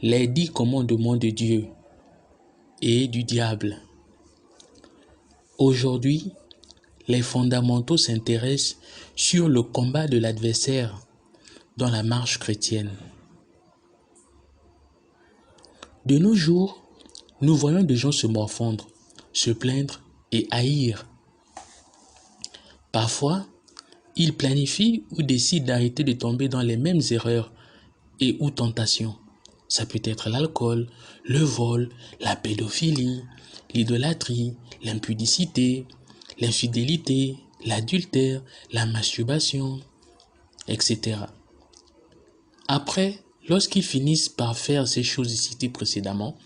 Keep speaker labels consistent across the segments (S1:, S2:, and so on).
S1: les 10 commandements de Dieu et du diable. Aujourd'hui, les fondamentaux s'intéressent sur le combat de l'adversaire dans la marche chrétienne. De nos jours, nous voyons des gens se morfondre, se plaindre et haïr. Parfois, ils planifient ou décident d'arrêter de tomber dans les mêmes erreurs et ou tentations. Ça peut être l'alcool, le vol, la pédophilie, l'idolâtrie, l'impudicité, l'infidélité, l'adultère, la masturbation, etc. Après, lorsqu'ils finissent par faire ces choses citées précédemment,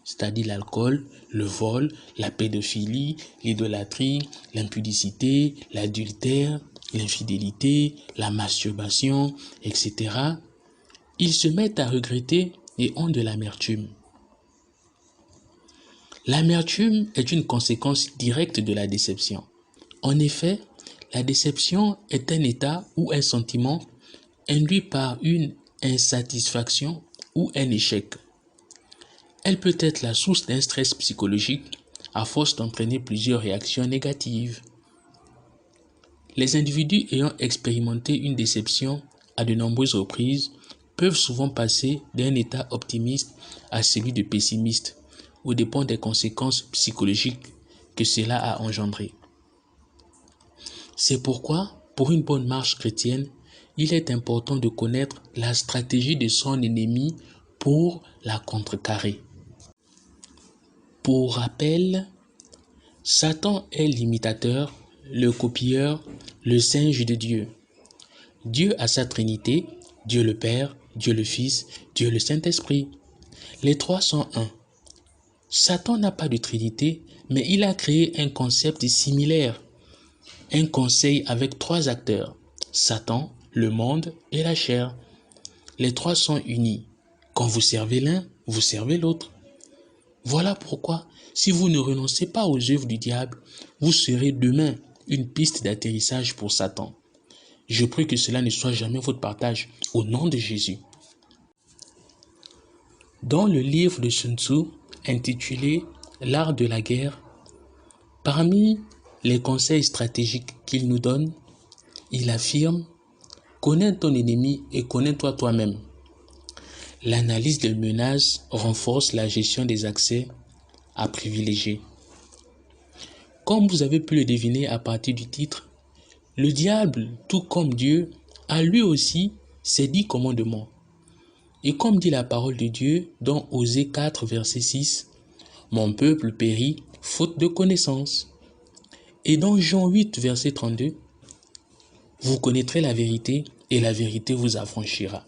S1: c'est-à-dire l'alcool, le vol, la pédophilie, l'idolâtrie, l'impudicité, l'adultère, l'infidélité, la masturbation, etc., ils se mettent à regretter et ont de l'amertume. L'amertume est une conséquence directe de la déception. En effet, la déception est un état ou un sentiment induit par une insatisfaction ou un échec. Elle peut être la source d'un stress psychologique à force d'entraîner plusieurs réactions négatives. Les individus ayant expérimenté une déception à de nombreuses reprises peuvent souvent passer d'un état optimiste à celui de pessimiste, au dépend des conséquences psychologiques que cela a engendrées. C'est pourquoi, pour une bonne marche chrétienne, il est important de connaître la stratégie de son ennemi pour la contrecarrer. Pour rappel, Satan est l'imitateur, le copieur, le singe de Dieu. Dieu a sa Trinité, Dieu le Père, Dieu le Fils, Dieu le Saint-Esprit. Les trois sont un. Satan n'a pas de Trinité, mais il a créé un concept similaire. Un conseil avec 3 acteurs, Satan, le monde et la chair. Les 3 sont unis. Quand vous servez l'un, vous servez l'autre. Voilà pourquoi, si vous ne renoncez pas aux œuvres du diable, vous serez demain une piste d'atterrissage pour Satan. Je prie que cela ne soit jamais votre partage, au nom de Jésus. Dans le livre de Sun Tzu, intitulé « L'art de la guerre », parmi les conseils stratégiques qu'il nous donne, il affirme « Connais ton ennemi et connais-toi toi-même ». L'analyse des menaces renforce la gestion des accès à privilégier. Comme vous avez pu le deviner à partir du titre, le diable, tout comme Dieu, a lui aussi ses 10 commandements. Et comme dit la parole de Dieu dans Osée 4, verset 6, « Mon peuple périt faute de connaissance ». Et dans Jean 8, verset 32, « Vous connaîtrez la vérité et la vérité vous affranchira ».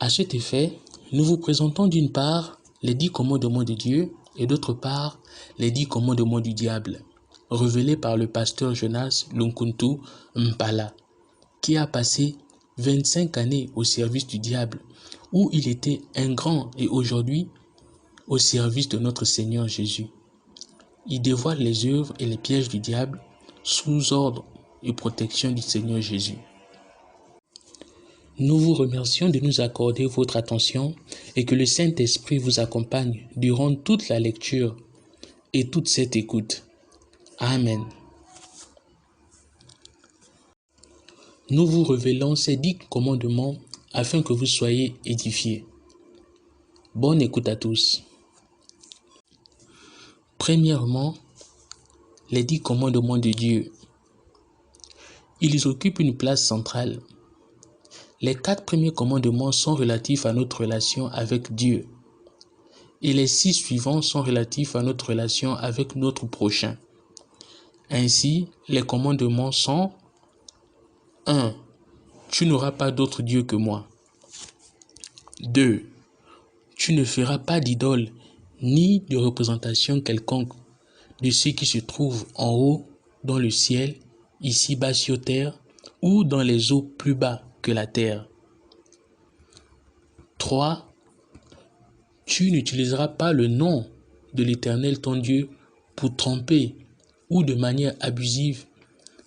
S1: À cet effet, nous vous présentons d'une part les 10 commandements de Dieu et d'autre part les 10 commandements du diable, révélés par le pasteur Jonas Lunkuntu Mpala, qui a passé 25 années au service du diable, où il était un grand et aujourd'hui au service de notre Seigneur Jésus. Il dévoile les œuvres et les pièges du diable sous ordre et protection du Seigneur Jésus. Nous vous remercions de nous accorder votre attention et que le Saint-Esprit vous accompagne durant toute la lecture et toute cette écoute. Amen. Nous vous révélons ces 10 commandements afin que vous soyez édifiés. Bonne écoute à tous. Premièrement, les 10 commandements de Dieu. Ils occupent une place centrale. Les 4 premiers commandements sont relatifs à notre relation avec Dieu. Et les 6 suivants sont relatifs à notre relation avec notre prochain. Ainsi, les commandements sont 1. Tu n'auras pas d'autre Dieu que moi. 2. Tu ne feras pas d'idole ni de représentation quelconque de ce qui se trouve en haut dans le ciel, ici-bas sur terre, ou dans les eaux plus bas que la terre. 3. Tu n'utiliseras pas le nom de l'Éternel ton Dieu pour tromper ou de manière abusive,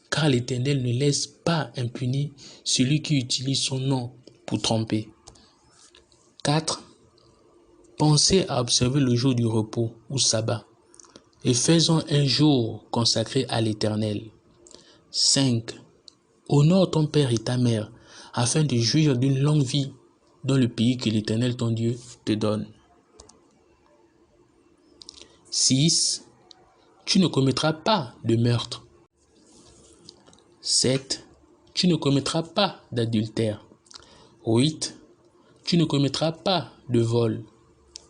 S1: car l'Éternel ne laisse pas impuni celui qui utilise son nom pour tromper. 4. pensez à observer le jour du repos ou sabbat et faisons un jour consacré à l'Éternel. 5. Honore ton père et ta mère afin de jouir d'une longue vie dans le pays que l'Éternel ton Dieu te donne. 6. Tu ne commettras pas de meurtre. 7. Tu ne commettras pas d'adultère. 8. Tu ne commettras pas de vol.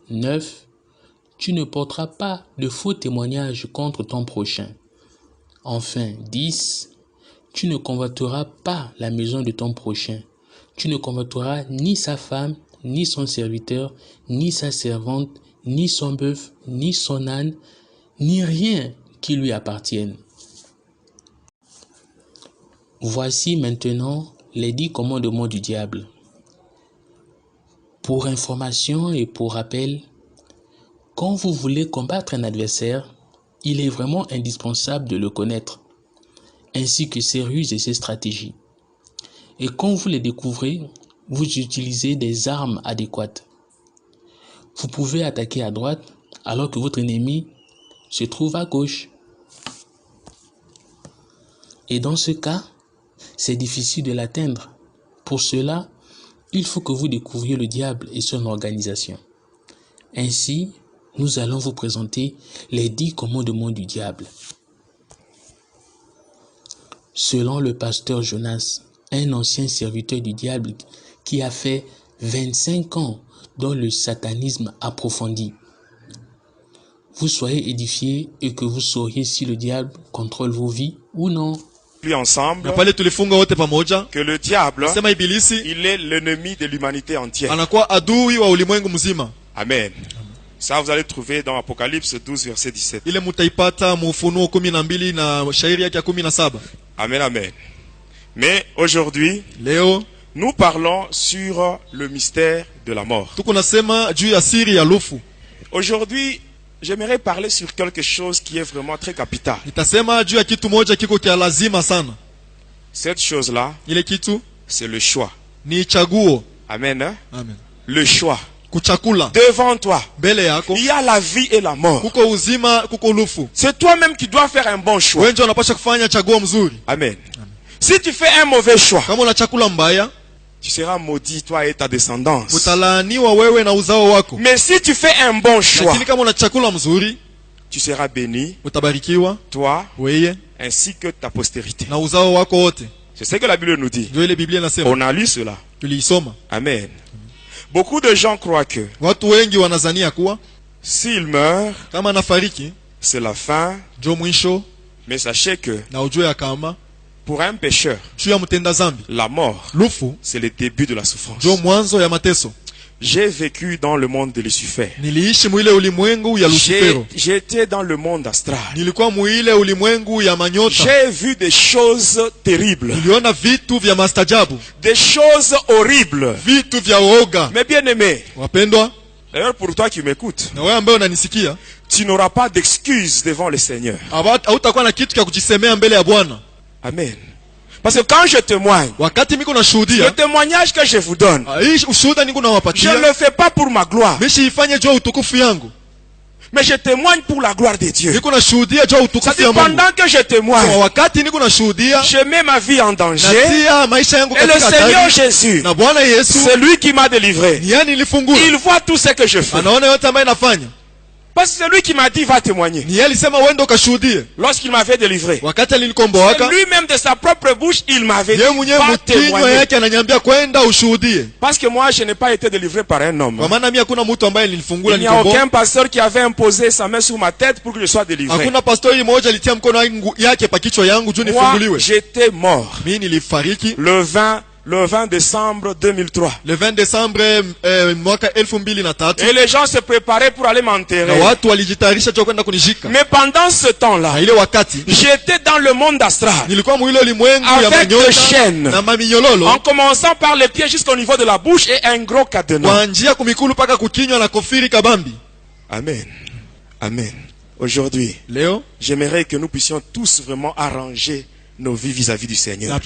S1: 9. Tu ne porteras pas de faux témoignages contre ton prochain. Enfin, 10. Tu ne convoiteras pas la maison de ton prochain. Tu ne convoiteras ni sa femme, ni son serviteur, ni sa servante, ni son bœuf, ni son âne, ni rien qui lui appartienne. Voici maintenant les 10 commandements du diable. Pour information et pour rappel, quand vous voulez combattre un adversaire, il est vraiment indispensable de le connaître, ainsi que ses ruses et ses stratégies. Et quand vous les découvrez, vous utilisez des armes adéquates. Vous pouvez attaquer à droite alors que votre ennemi se trouve à gauche. Et dans ce cas, c'est difficile de l'atteindre. Pour cela, il faut que vous découvriez le diable et son organisation. Ainsi, nous allons vous présenter les 10 commandements du diable. Selon le pasteur Jonas, un ancien serviteur du diable qui a fait 25 ans dans le satanisme approfondi, vous soyez édifiés et que vous sauriez si le diable contrôle vos vies ou non.
S2: Ensemble que le diable, il est l'ennemi de l'humanité entière. Amen. Ça, vous allez trouver dans Apocalypse 12, verset 17. Amen, amen. Mais aujourd'hui, nous parlons sur le mystère de la mort. Aujourd'hui, j'aimerais parler sur quelque chose qui est vraiment très capital. Cette chose-là, c'est le choix. Amen. Hein?
S3: Amen.
S2: Le choix. Devant toi, il y a la vie et la mort. C'est toi-même qui dois faire un bon choix. Amen. Si tu fais un mauvais choix, tu seras maudit, toi et ta descendance. Mais si tu fais un bon choix, tu seras béni, toi, ainsi que ta postérité. C'est ce que la Bible nous dit. On a lu cela. Amen. Beaucoup de gens croient que s'il meurt, c'est la fin. Mais sachez que pour un pécheur, la mort, c'est le début de la souffrance. J'ai vécu dans le monde de Lucifer. J'étais dans le monde astral. J'ai vu des choses terribles. Des choses horribles. Mais bien aimé, d'ailleurs pour toi qui m'écoutes, tu n'auras pas d'excuses devant le Seigneur. Amen. Parce que quand je témoigne, le témoignage que je vous donne, je ne le fais pas pour ma gloire, mais je témoigne pour la gloire de Dieu. C'est-à-dire pendant que je témoigne, je mets ma vie en danger. Et le Seigneur Jésus, c'est lui qui m'a délivré. Il voit tout ce que je fais. Parce que c'est lui qui m'a dit va témoigner. Lorsqu'il m'avait délivré, lui-même de sa propre bouche, il m'avait dit va témoigner. Parce que moi je n'ai pas été délivré par un homme. Il n'y a aucun pasteur qui avait imposé sa main sur ma tête pour que je sois délivré. Moi j'étais mort le 20 décembre 2003.
S3: Le 20 décembre mwaka 2003.
S2: Et les gens se préparaient pour aller m'enterrer. Mais pendant ce temps-là, j'étais dans le monde astral avec des chaînes, en commençant par les pieds jusqu'au niveau de la bouche et un gros cadenas. Amen. Amen. Aujourd'hui, j'aimerais que nous puissions tous vraiment arranger nos vies vis-à-vis du Seigneur.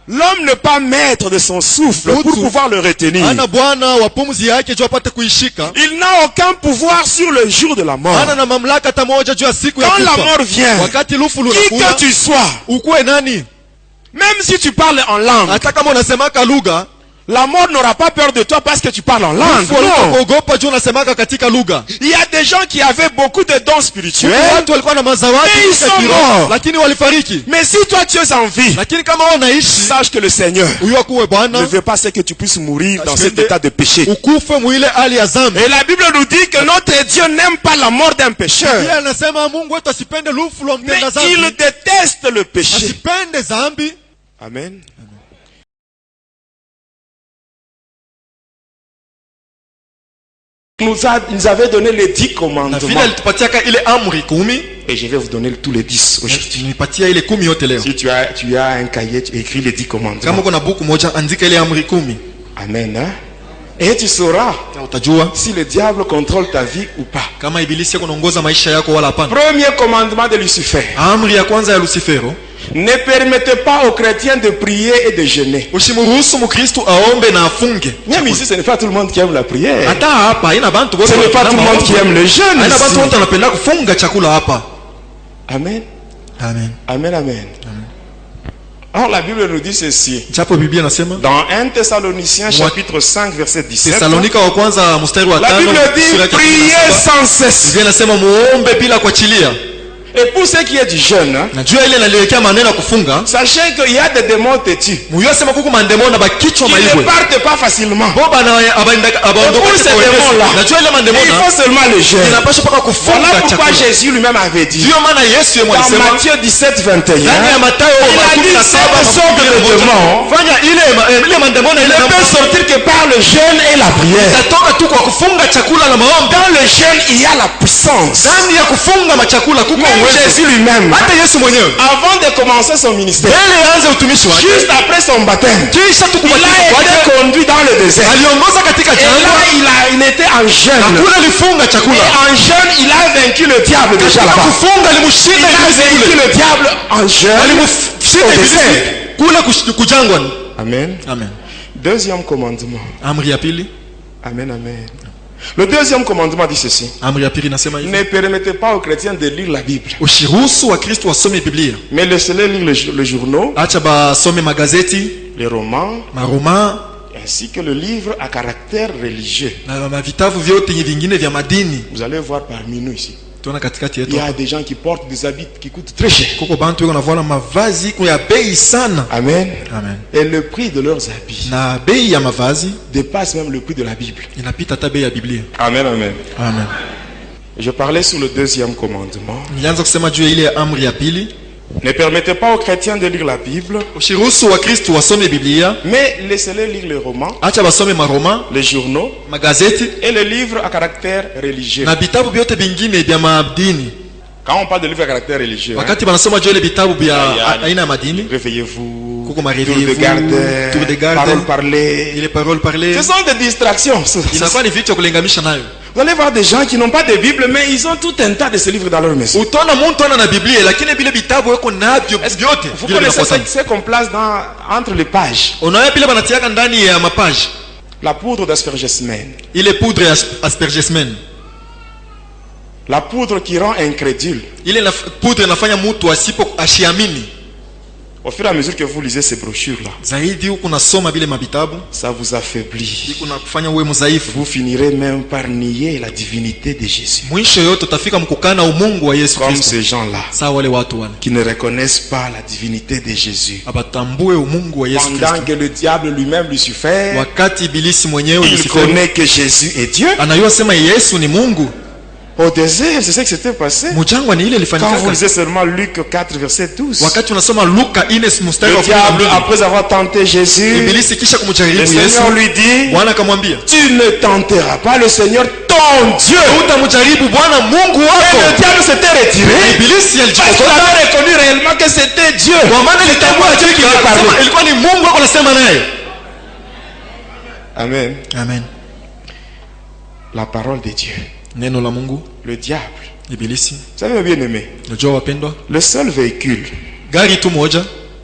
S2: L'homme n'est pas maître de son souffle pour pouvoir le retenir. Il n'a aucun pouvoir sur le jour de la mort. Quand la mort vient, qui que tu sois, même si tu parles en langue, la mort n'aura pas peur de toi parce que tu parles en langue. Non. Il y a des gens qui avaient beaucoup de dons spirituels, mais ils sont morts. Mais si toi tu es en vie, sache que le Seigneur ne veut pas que tu puisses mourir dans cet état de péché. Et la Bible nous dit que notre Dieu n'aime pas la mort d'un pécheur, mais il déteste le péché. Amen. Il nous avait donné les 10 commandements. Et je vais vous donner tous les 10 aujourd'hui. Si tu as un cahier, tu écris les 10 commandements. Amen. Hein? Et tu sauras si le diable contrôle ta vie ou pas. Premier commandement de Lucifer. Ne permettez pas aux chrétiens de prier et de jeûner. Même ici, ce n'est pas tout le monde qui aime la prière. Ce n'est pas tout le monde qui aime le jeûne ici. Amen. Amen. Amen. Amen. Or la Bible nous dit ceci. Dans 1 Thessaloniciens chapitre 5 verset 17. La Bible dit priez sans cesse. Et pour ceux qui est du jeûne, sachez qu'il y a des démons têtus qui ne partent pas facilement. Et pour ces démons-là, il faut seulement le jeûne. Voilà pourquoi Jésus lui-même avait dit dans Matthieu 17, 21, il a dit cette sorte de démons ne peut sortir que par le jeûne et la prière. Dans le jeûne, il y a la puissance. Jésus lui-même, avant de commencer son ministère, juste après son baptême, il a été conduit dans le désert. Et là, il était en jeûne. Et en jeûne, il a vaincu le diable déjà là-bas. Il a vaincu le diable en jeûne au désert. Amen. Amen. Deuxième commandement. Amen, amen. Le deuxième commandement dit ceci. Ne permettez pas aux chrétiens de lire la Bible, mais laissez-les lire les journaux, les romans, ainsi que le livre à caractère religieux. Vous allez voir parmi nous ici, il y a des gens qui portent des habits qui coûtent très cher. Amen. Amen. Et le prix de leurs habits dépasse même le prix de la Bible. Amen. Amen. Amen. Je parlais sur le deuxième commandement. Ne permettez pas aux chrétiens de lire la Bible, mais laissez-les lire les romans, les journaux et les livres à caractère religieux. Quand on parle de livres à caractère religieux, réveillez-vous, tour de garde, parole parler. Ce sont des distractions. Vous allez voir des gens qui n'ont pas de Bible, mais ils ont tout un tas de ces livres dans leur maison. Vous connaissez ce qu'on place entre les pages. La poudre d'aspergesmen. La poudre qui rend incrédule. Au fur et à mesure que vous lisez ces brochures-là, ça vous affaiblit. Vous finirez même par nier la divinité de Jésus. Comme ces gens-là qui ne reconnaissent pas la divinité de Jésus. Pendant que le diable lui-même, Lucifer, il connaît que Jésus est Dieu. Au désert, c'est ce qui s'était passé. Quand vous lisez seulement Luc 4 verset 12, le diable, après avoir tenté Jésus, le Seigneur lui dit, tu ne tenteras pas le Seigneur ton Dieu. Et le diable s'était retiré parce qu'il avait reconnu réellement que c'était Dieu. C'était moi Dieu qui me parlait. Amen. Amen. La parole de Dieu. Le diable. Vous savez, bien aimé, le seul véhicule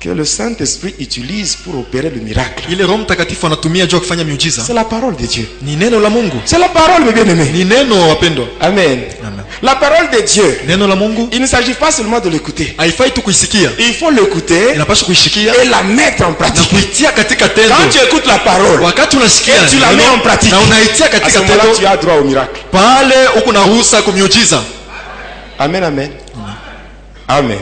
S2: que le Saint-Esprit utilise pour opérer le miracle.
S3: ile Roho Mtakatifu anatumia juu kufanya miujiza
S2: C'est la parole de Dieu.
S3: ni neno la Mungu.
S2: C'est la parole, mes bien-aimés.
S3: Ni neno wapendwa.
S2: Amen.
S3: Amen.
S2: La parole de Dieu.
S3: Neno la Mungu
S2: Il ne s'agit pas seulement de l'écouter.
S3: haifai tu kuisikia.
S2: Il faut l'écouter
S3: Inapaswa kuisikia
S2: et la mettre en
S3: na
S2: pratique.
S3: kuitia katika tendo.
S2: Quand tu écoutes la parole
S3: Wakati unasikia
S2: et tu la mets en pratique,
S3: na unaitia
S2: à ce
S3: katika
S2: moment-là,
S3: tendo,
S2: tu as droit au miracle.
S3: pale uko na ruhusa kumiujiza.
S2: Amen, amen. Amen.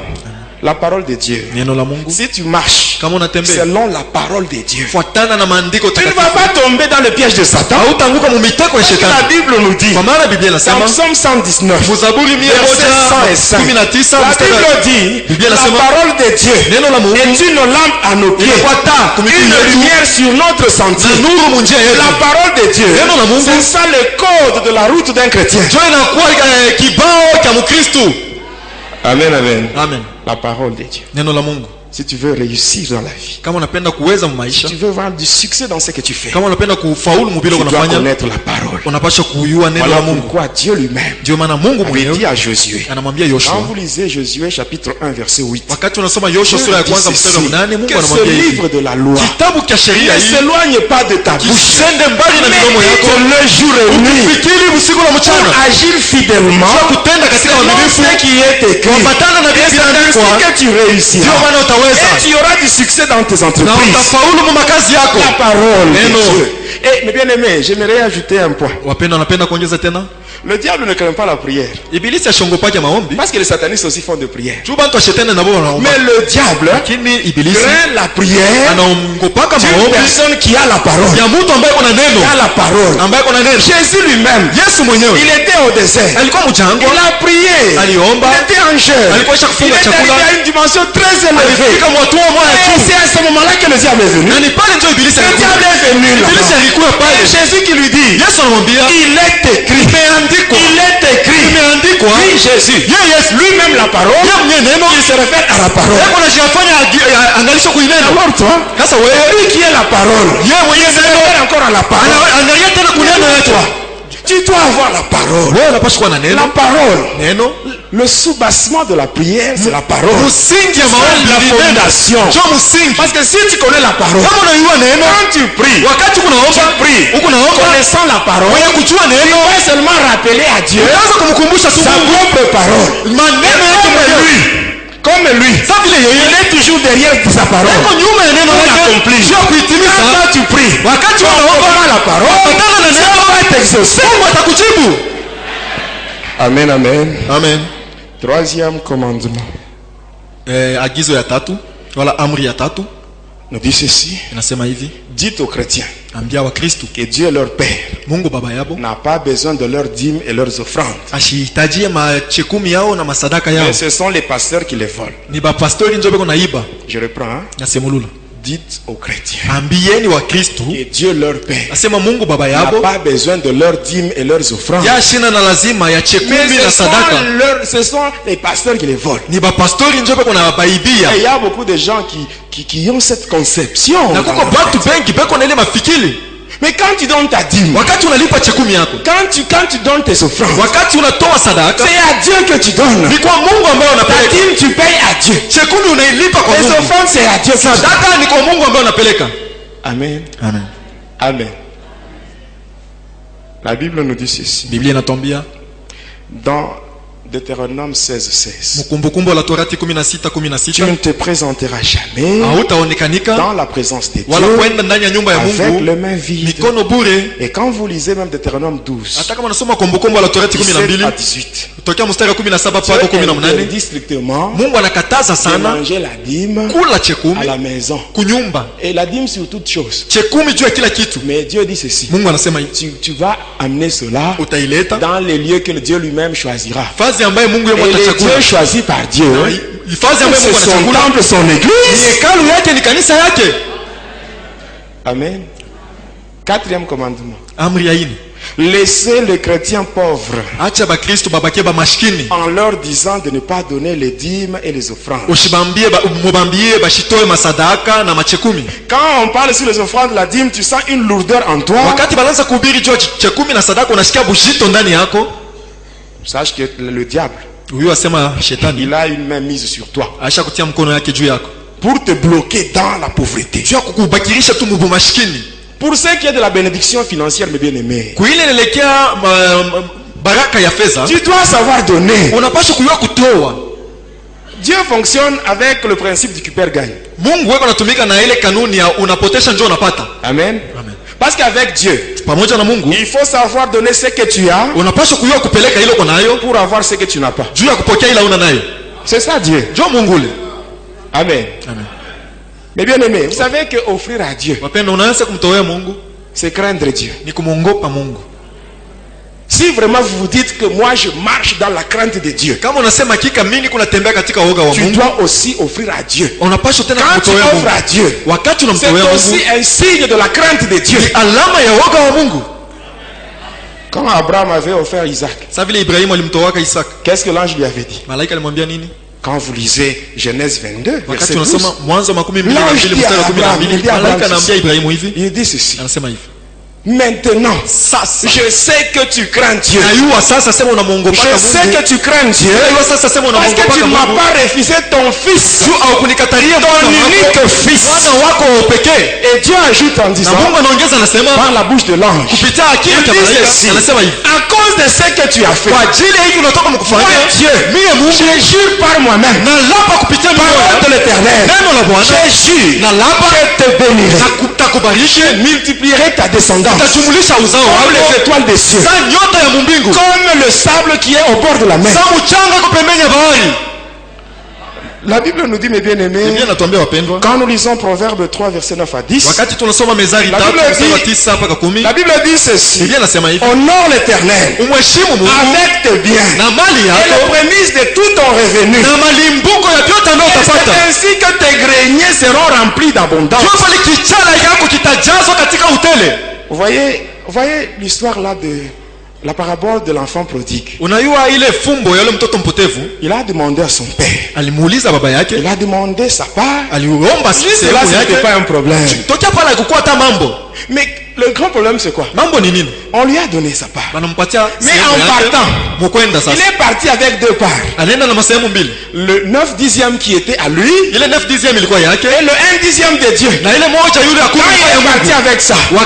S2: La parole de Dieu.
S3: Neno la Mungu
S2: Si tu marches
S3: kama unatembea
S2: selon la parole de Dieu,
S3: fuatana na maandiko
S2: tu ne vas
S3: takatifu,
S2: pas tomber dans le piège de Satan.
S3: hautaanguka mumiteko ya
S2: La
S3: shetani.
S2: Bible nous dit,
S3: Kwa maana Biblia
S2: dans
S3: inasema
S2: Psaume 119,
S3: Mzaburi
S2: verset 105,
S3: 119
S2: la Bible dit,
S3: Biblia
S2: la
S3: inasema
S2: parole de Dieu
S3: neno la Mungu
S2: est une lampe à nos pieds,
S3: inakuwa taa kwa miguu
S2: une
S3: yetu
S2: lumière sur notre sentier.
S3: na nuru mu njia yetu.
S2: La parole de Dieu,
S3: Neno la Mungu
S2: c'est ça le code de la route d'un chrétien.
S3: ndio inakuwa kibao cha Mkristo.
S2: Amen, amen.
S3: Amen.
S2: La parole de Dieu.
S3: Neno la Mungu.
S2: Si tu veux réussir dans la vie,
S3: Kama unapenda kuweza
S2: si
S3: maisha,
S2: tu veux avoir du succès dans ce que tu fais,
S3: kama unapenda kufaulu mubile
S2: tu dois
S3: unafanya,
S2: connaître la parole.
S3: unapaswa kujua neno
S2: Voilà
S3: la Mungu.
S2: pourquoi Dieu lui-même
S3: Ndio maana Mungu
S2: avait dit
S3: mwenyewe
S2: à Josué.
S3: anamwambia
S2: Quand
S3: Yoshua,
S2: vous lisez Josué chapitre 1 verset 8,
S3: wakati unasoma Yoshua sura ya kwanza mstari wa 8, Mungu
S2: que ce
S3: anamwambia hivi,
S2: livre de la loi
S3: kitabu cha sheria
S2: ne
S3: hii
S2: s'éloigne pas de ta bouche,
S3: kisende mbali na
S2: mais
S3: midomo yako,
S2: le jour et nuit
S3: ukifikiri usiku na
S2: pour
S3: mchana,
S2: agir fidèlement
S3: kutenda katika
S2: selon
S3: uaminifu
S2: ce qui est écrit.
S3: kuambatana na
S2: Et
S3: vile
S2: c'est ainsi
S3: vinaandikwa,
S2: que tu
S3: ndio
S2: réussiras.
S3: maana utaweza
S2: Et tu auras du succès dans tes
S3: na
S2: entreprises.
S3: utafaulu mu makazi yako.
S2: La parole de
S3: Neno.
S2: Dieu. Et mes bien-aimés, j'aimerais ajouter un point.
S3: Wapenda, napenda kuongeza tena,
S2: Le diable ne craint pas la prière.
S3: ibilisi ashongopake maombi
S2: Parce que les satanistes aussi font de prière.
S3: juu bantu wa shetani nabo wanaomba,
S2: Mais le diable
S3: lakini ibilisi
S2: craint la prière
S3: anaongopaka
S2: d'une
S3: maombi
S2: personne qui a la parole.
S3: ya mtu ambaye kuna
S2: Qui a
S3: neno,
S2: la parole.
S3: ambaye kuna neno.
S2: Jésus lui-même,
S3: Yesu mwenyewe
S2: il était au désert.
S3: alikuwa mjangwa,
S2: Il a prié.
S3: aliomba,
S2: Il était en jeûne.
S3: alikuwa
S2: Il
S3: shakufunga
S2: est arrivé
S3: chakula,
S2: à une dimension très élevée.
S3: alifika mwatua moya
S2: Et
S3: juu,
S2: c'est à ce moment-là que le diable est venu.
S3: na ni pale ndio ibilisi
S2: Le diable
S3: alikuwa.
S2: est venu là.
S3: Ibilisi alikuwa
S2: Et
S3: pale,
S2: Jésus qui lui dit,
S3: Yesu anamwambia
S2: il est écrit.
S3: imeandikwa,
S2: Il est écrit.
S3: imeandikwa.
S2: Oui, Jésus.
S3: Yeye Yesu
S2: Lui-même la parole.
S3: yeye mwenyewe neno,
S2: Il se réfère à la parole.
S3: yeye anajifanya angalisho kuinena.
S2: Alors toi,
S3: Sasa wewe
S2: lui qui est la parole,
S3: yeye mwenyewe
S2: il se réfère encore à la parole.
S3: anaangalia tena kunena yake.
S2: Tu dois avoir la parole.
S3: Wewe unapaswa kuwa na
S2: La
S3: neno,
S2: parole.
S3: neno
S2: Le soubassement de la prière, c'est la parole.
S3: msingi ya maombi
S2: La
S3: ni neno.
S2: fondation.
S3: Ndio msingi.
S2: Parce que si tu connais la parole,
S3: Kama unajua neno,
S2: quand tu pries,
S3: wakati kunaomba, uko naomba
S2: connaissant la parole,
S3: wewe kujua
S2: tu
S3: neno,
S2: vas seulement rappeler à Dieu
S3: unaweza kumkumbusha tu
S2: sa
S3: Mungu
S2: propre parole.
S3: maneno yake
S2: Comme
S3: mwenyewe.
S2: lui, comme lui,
S3: Sasa vile
S2: il
S3: yeye
S2: est toujours derrière sa parole.
S3: yuko nyuma ya neno
S2: Pour
S3: lake
S2: l'accomplir.
S3: sio kuitimiza.
S2: Quand tu pries,
S3: Wakati
S2: tu
S3: unaomba
S2: comprends la parole,
S3: patana na
S2: Dieu
S3: neno,
S2: va t'exaucer.
S3: Mungu atakujibu.
S2: Amen, amen.
S3: Amen.
S2: Troisième commandement
S3: Agizo ya tatu wala amri ya tatu
S2: nous dit ceci.
S3: inasema hivi,
S2: Dites aux chrétiens
S3: ambia wa Kristo
S2: que Dieu leur Père
S3: Mungu baba yabo
S2: n'a pas besoin de leurs dîmes et leurs offrandes.
S3: ashihitajie machekumi yao na masadaka yao.
S2: Mais ce sont les pasteurs qui les volent.
S3: Ni bapastori njo beko naiba.
S2: Je reprends. Hein?
S3: Nasemulula,
S2: Dites aux chrétiens
S3: ambieni wa Kristo
S2: que Dieu leur Père
S3: asema Mungu baba
S2: n'a
S3: yabo
S2: pas besoin de leurs dîmes et leurs offrandes.
S3: yashina na lazima ya
S2: Mais
S3: chekumi na sadaka.
S2: ce sont les pasteurs qui les volent.
S3: Ni bapastori njo beko na baibia.
S2: Et il y a beaucoup de gens qui ont cette conception.
S3: Na kuko batu bengi beko na ile mafikiri.
S2: Mais quand tu donnes ta dîme,
S3: Wakati unalipa chekumi yako,
S2: quand tu donnes tes offrandes,
S3: wakati unatoa sadaka,
S2: c'est à Dieu que tu donnes.
S3: ni kwa Mungu ambaye
S2: Ta
S3: unapeleka.
S2: dîme, tu payes à Dieu.
S3: Chekumi unailipa kwa
S2: Les
S3: Mungu.
S2: offrandes, c'est à Dieu.
S3: Sadaka ni kwa Mungu ambaye unapeleka.
S2: Amen.
S3: Amen.
S2: Amen. La Bible nous dit ceci.
S3: Biblia inatuambia
S2: Dans Deutéronome 16:16.
S3: Mkumbukumbu la Torati
S2: Tu
S3: 16:16,
S2: ne te présenteras jamais
S3: hautaonekanika
S2: dans la présence de
S3: wala
S2: Dieu
S3: kwenda ndani ya nyumba ya
S2: avec
S3: Mungu
S2: les mains vides.
S3: mikono bure.
S2: Et quand vous lisez même Deutéronome 12,
S3: Hata kama unasoma Kumbukumbu la Torati
S2: 17 à
S3: 12
S2: 18,
S3: tokea mstari wa 17 mpaka
S2: Dieu
S3: 18,
S2: interdit strictement
S3: Mungu anakataza
S2: de
S3: sana
S2: manger la dîme
S3: kula
S2: à
S3: chekumi
S2: la maison.
S3: kunyumba,
S2: Et la dîme sur toute chose.
S3: chekumi juu ya kila kitu.
S2: Mais Dieu dit ceci.
S3: Mungu anasema hivi,
S2: Tu vas amener cela
S3: utaileta
S2: dans les lieux que le Dieu lui-même choisira.
S3: fazi ambaye Mungu yeye
S2: Et les
S3: atachagua.
S2: dieux choisis par Dieu,
S3: Fazi ambaye
S2: c'est
S3: Mungu
S2: son
S3: anachagua
S2: temple, son
S3: ni
S2: église.
S3: hekalu yake, ni kanisa yake.
S2: Amen. Quatrième commandement.
S3: Amri ya ine,
S2: Laissez les chrétiens pauvres
S3: acha bakristo babakie bamashikini,
S2: en leur disant de ne pas donner les dîmes et les offrandes.
S3: ushibambie mubambie bashitoe masadaka na machekumi.
S2: Quand on parle sur les offrandes, la dîme, tu sens une lourdeur en toi.
S3: Wakati balanza kuhubiri juu ya chekumi na sadaka, unasikia bushito ndani yako.
S2: Sache que le diable,
S3: Huyo asema shetani
S2: il a une main mise sur toi.
S3: aisha kutia mkono yake juu yako.
S2: pour te bloquer dans la pauvreté. Pour ce qui est de la bénédiction financière, mes bien-aimés, tu dois savoir donner. Dieu fonctionne avec le principe du qui-perd-gagne. Amen. Parce qu'avec Dieu, il faut savoir donner ce que tu as pour avoir ce que tu n'as pas. C'est ça Dieu. Amen. Mais bien aimé, vous savez que offrir à Dieu, c'est craindre Dieu. Si vraiment vous vous dites que moi je marche dans la crainte de Dieu, tu dois aussi offrir à Dieu. Quand tu offres à Dieu, c'est aussi un signe de la crainte de Dieu. Quand Abraham avait offert Isaac, qu'est-ce que l'ange lui avait dit? Quand vous lisez Genèse 22, verset 12, l'ange dit à Abraham, il dit ceci: maintenant, je sais que tu crains Dieu. Je sais que tu crains Dieu parce que tu ne m'as pas refusé ton fils, ton unique fils. Et Dieu ajoute en disant par la bouche de l'ange, il dit ceci: à cause de ce que tu as fait, moi Dieu, je jure par moi-même, parole de l'Éternel, je jure que te bénirai, je multiplierai ta descendance comme les étoiles des cieux, comme le sable qui est au bord de la mer. La Bible nous dit, mes bien-aimés, quand nous lisons Proverbe 3, verset 9 à 10, la Bible dit ceci: honore l'Éternel avec tes biens et les prémices de tout ton revenu. C'est ainsi que tes greniers seront remplis d'abondance. Vous voyez l'histoire là de la parabole de l'enfant prodigue. Il a demandé à son père. Il a demandé sa part. Cela, c'était pas un problème. Mais le grand problème, c'est quoi? On lui a donné sa part. Mais en partant, il est parti avec deux parts. Le 9/10 qui était à lui et le 1/10 de Dieu. Quand il est parti avec ça, et là,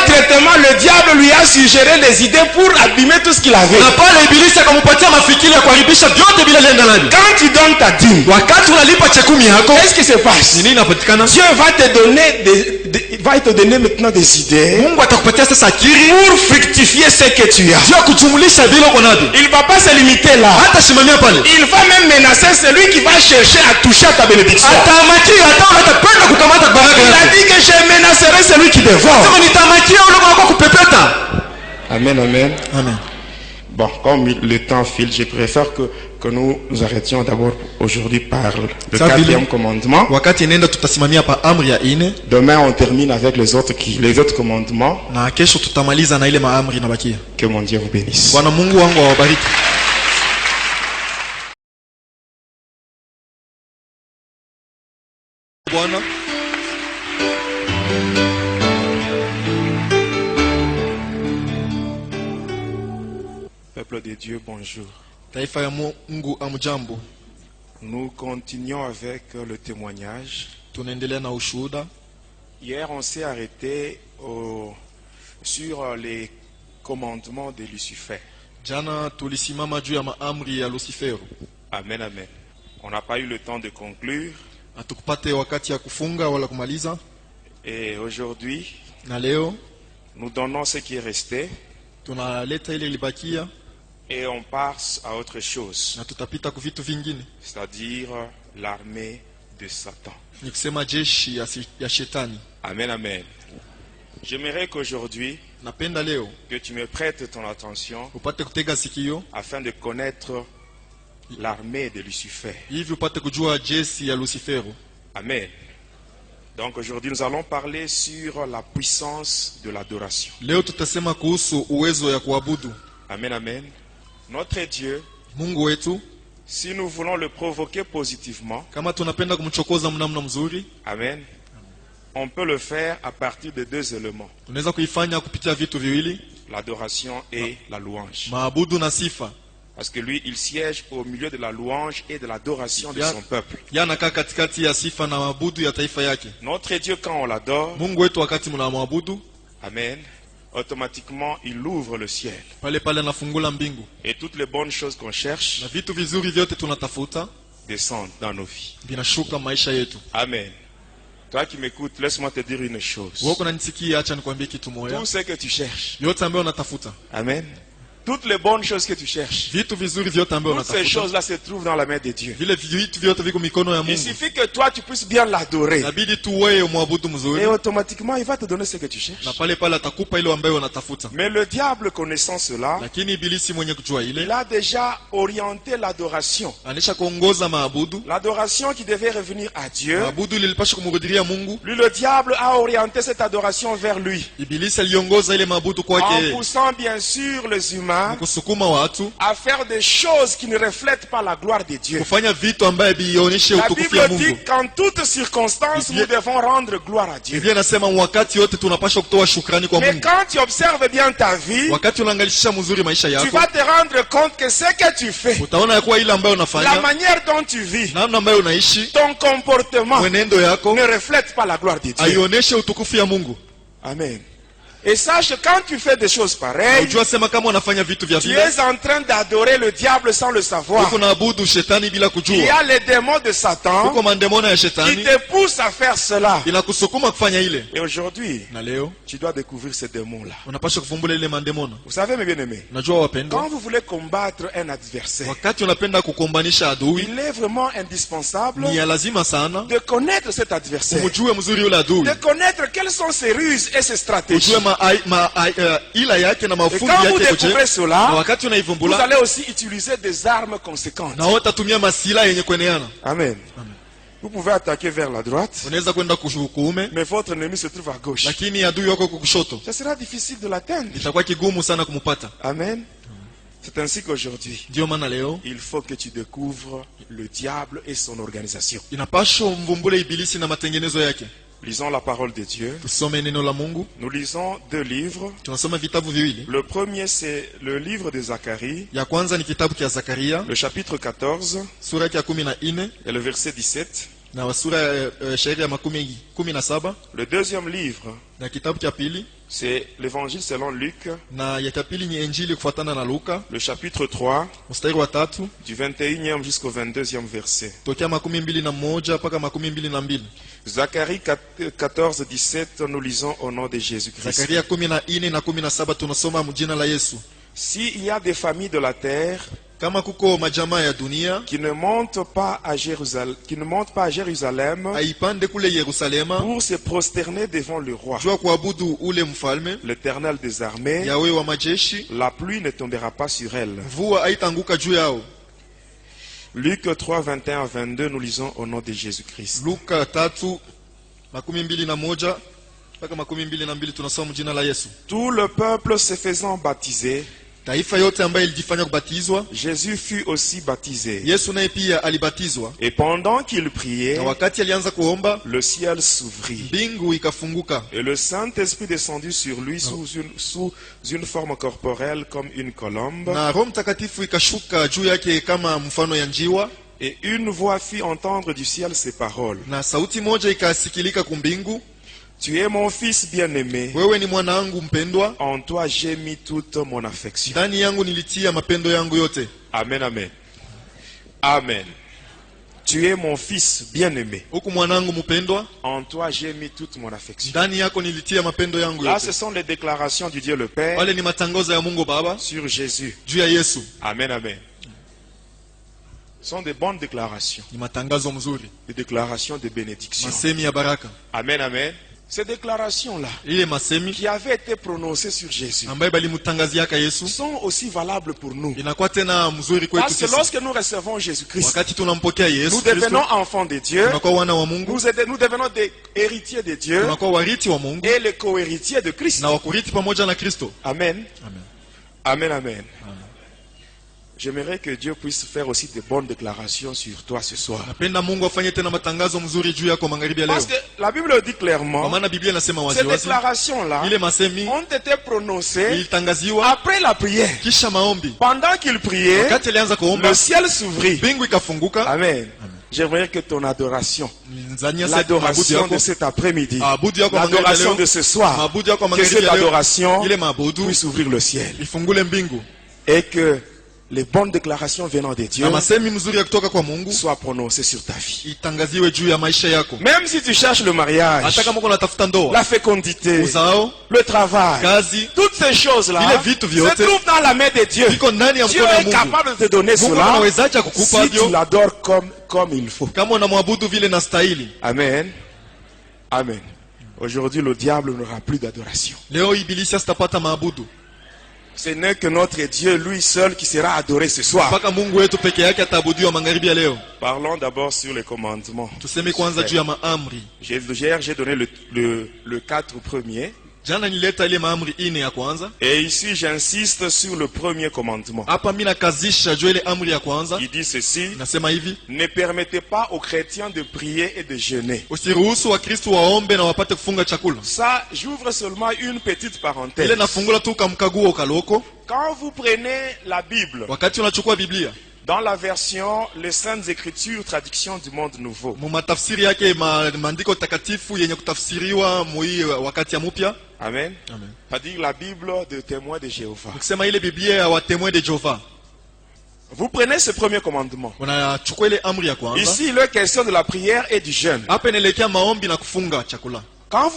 S2: directement, le diable lui a suggéré des idées pour abîmer tout ce qu'il avait. Quand tu donnes ta dîme, qu'est-ce qui se passe? Dieu va te donner maintenant des idées pour fructifier ce que tu as. Il ne va pas se limiter là. Il va même menacer celui qui va chercher à toucher à ta bénédiction. Il a dit que je menacerai celui qui dévore. Amen, amen. Bon, comme le temps file, je préfère que nous arrêtions d'abord aujourd'hui par le 4e commandement. Demain, on termine avec les autres commandements. Que mon Dieu vous bénisse. Peuple de Dieu, bonjour. Nous continuons avec le témoignage. Hier, on s'est arrêté sur les commandements de Lucifer. Amen, amen. On n'a pas eu le temps de conclure. Et aujourd'hui, nous donnons ce qui est resté. Et on passe à autre chose, c'est-à-dire l'armée de Satan. Amen, amen. J'aimerais qu'aujourd'hui, que tu me prêtes ton attention afin de connaître l'armée de Lucifer. Amen. Donc aujourd'hui, nous allons parler sur la puissance de l'adoration. Amen, amen. Notre Dieu, si nous voulons le provoquer positivement, amen, on peut le faire à partir de deux éléments: l'adoration et la louange. Parce que lui, il siège au milieu de la louange et de l'adoration de son peuple. Notre Dieu, quand on l'adore, amen, automatiquement, il ouvre le ciel. Et toutes les bonnes choses qu'on cherche descendent dans nos vies. Amen. Toi qui m'écoutes, laisse-moi te dire une chose. Tout ce que tu cherches. Amen. Toutes les bonnes choses que tu cherches, toutes ces choses-là se trouvent dans la main de Dieu. Il suffit que toi tu puisses bien l'adorer. Et automatiquement il va te donner ce que tu cherches. Mais le diable, connaissant cela, il a déjà orienté l'adoration. L'adoration qui devait revenir à Dieu. Lui, le diable a orienté cette adoration vers lui. En poussant bien sûr les humains à faire des choses qui ne reflètent pas la gloire de Dieu. La Bible dit qu'en toutes circonstances, nous devons rendre gloire à Dieu. Mais quand tu observes bien ta vie, tu vas te rendre compte que ce que tu fais, la manière dont tu vis, ton comportement ne reflète pas la gloire de Dieu. Amen. Et sache, quand tu fais des choses pareilles, tu es en train d'adorer le diable sans le savoir. Il y a les démons de Satan qui te poussent à faire cela. Et aujourd'hui, tu dois découvrir ces démons-là. Vous savez, mes bien-aimés, quand vous voulez combattre un adversaire, il est vraiment indispensable de connaître cet adversaire, de connaître quelles sont ses ruses et ses stratégies. Et quand vous découvrez cela, vous allez aussi utiliser des armes conséquentes. Amen. Vous pouvez attaquer vers la droite, mais votre ennemi se trouve à gauche. Ce sera difficile de l'atteindre. Amen. C'est ainsi qu'aujourd'hui, il faut que tu découvres le diable et son organisation. Lisons la parole de Dieu. Nous lisons 2 livres. Le premier, c'est le livre de Zacharie, le chapitre 14 et le verset 17. Le deuxième livre, c'est l'évangile selon Luc, le chapitre 3, du 21e jusqu'au 22e verset. Zacharie 14, 17, nous lisons au nom de Jésus-Christ. S'il y a des familles de la terre qui ne montent pas à Jérusalem pour se prosterner devant le roi, l'Éternel des armées, la pluie ne tombera pas sur elle. Luc 3, 21 à 22, nous lisons au nom de Jésus-Christ. Tout le peuple se faisant baptiser, Jésus fut aussi baptisé. Et pendant qu'il priait, le ciel s'ouvrit. Et le Saint-Esprit descendit sur lui sous une forme corporelle comme une colombe. Et une voix fit entendre du ciel ces paroles. Tu es mon fils bien-aimé. En toi j'ai mis toute mon affection. Amen, amen. Amen. Tu es mon fils bien-aimé. En toi j'ai mis toute mon affection. Là, ce sont les déclarations du Dieu le Père sur Jésus. Amen, amen. Ce sont des bonnes déclarations. Des déclarations de bénédiction. Amen, amen. Ces déclarations-là qui avaient été prononcées sur Jésus sont aussi valables pour nous. Parce que lorsque nous recevons Jésus-Christ, nous devenons enfants de Dieu, nous devenons des héritiers de Dieu et les co-héritiers de Christ. Amen. Amen, amen. J'aimerais que Dieu puisse faire aussi de bonnes déclarations sur toi ce soir.
S3: Napenda Mungu afanye tena matangazo mzuri juu yako magharibi ya leo.
S2: Parce que la Bible dit
S3: Kwa
S2: clairement,
S3: maana Biblia inasema wazi
S2: ces
S3: wazi,
S2: déclarations-là
S3: ile masemi
S2: ont été prononcées
S3: ilitangaziwa
S2: après la prière.
S3: kisha maombi.
S2: Pendant qu'il priait,
S3: Wakati alianza kuomba,
S2: le ciel s'ouvrit.
S3: mbingu ikafunguka.
S2: Amen. J'aimerais que ton adoration,
S3: Nzania sasa mabudu
S2: l'adoration
S3: yako,
S2: de cet après-midi,
S3: mabudu yako magharibi ya
S2: l'adoration
S3: leo,
S2: de ce soir,
S3: mabudu yako
S2: que
S3: magharibi
S2: cette
S3: ya leo,
S2: adoration
S3: ile mabudu
S2: puisse ouvrir le ciel.
S3: ifungule mbingu.
S2: Et que les bonnes déclarations venant de Dieu
S3: Na masemi mzuri ya kutoka kwa Mungu
S2: soient prononcées sur ta vie.
S3: itangaziwe juu ya maisha yako.
S2: Même si tu cherches le mariage,
S3: Hata kama uko unatafuta ndoa,
S2: la fécondité,
S3: uzao,
S2: le travail,
S3: kazi,
S2: toutes ces choses-là
S3: vile vitu
S2: se
S3: vyote
S2: trouvent dans la main de Dieu.
S3: viko ndani ya
S2: Dieu
S3: mkono wa
S2: est
S3: Mungu.
S2: capable de te donner
S3: Mungu
S2: cela
S3: anawezaje kukupa
S2: si tu
S3: hivyo
S2: l'adores comme il faut.
S3: kama unamwabudu vile na stahili?
S2: Amen. Amen. Aujourd'hui, le diable n'aura plus d'adoration.
S3: Leo ibilisi asitapata maabudu.
S2: Ce n'est que notre Dieu, lui seul, qui sera adoré ce soir.
S3: Mpaka Mungu wetu peke yake ataabudiwa magharibi ya leo.
S2: Parlons d'abord sur les commandements.
S3: Tuseme kwanza juu ya maamri.
S2: J'ai donné le 4 premier.
S3: Jana nileta ile maamri ine ya kwanza.
S2: Et ici, j'insiste sur le premier commandement.
S3: Hapa mimi nakazisha juu ile amri ya kwanza.
S2: Il dit ceci:
S3: Nasema hivi,
S2: ne permettez pas aux chrétiens de prier et de jeûner.
S3: usiruhusu Wakristo waombe na wapate kufunga chakula.
S2: Ça, j'ouvre seulement une petite
S3: Ile
S2: parenthèse.
S3: nafungula tu kamkaguo kaloko.
S2: Quand vous prenez la Bible,
S3: Wakati unachukua Biblia,
S2: dans la version Les Saintes Écritures, traduction du Monde Nouveau,
S3: mu matafsiri yake maandiko takatifu yenye kutafsiriwa mui wakati ya mpya.
S2: Amen.
S3: Amen.
S2: C'est-à-dire la Bible de témoins de Jéhovah.
S3: Ukisema ile Biblia ya watemwe de Jehova,
S2: Vous prenez ce premier commandement.
S3: unachukua ile amri ya kwanza.
S2: Ici, il est question de la prière et du jeûne.
S3: Hapa inaelekea maombi na kufunga chakula.
S2: Quand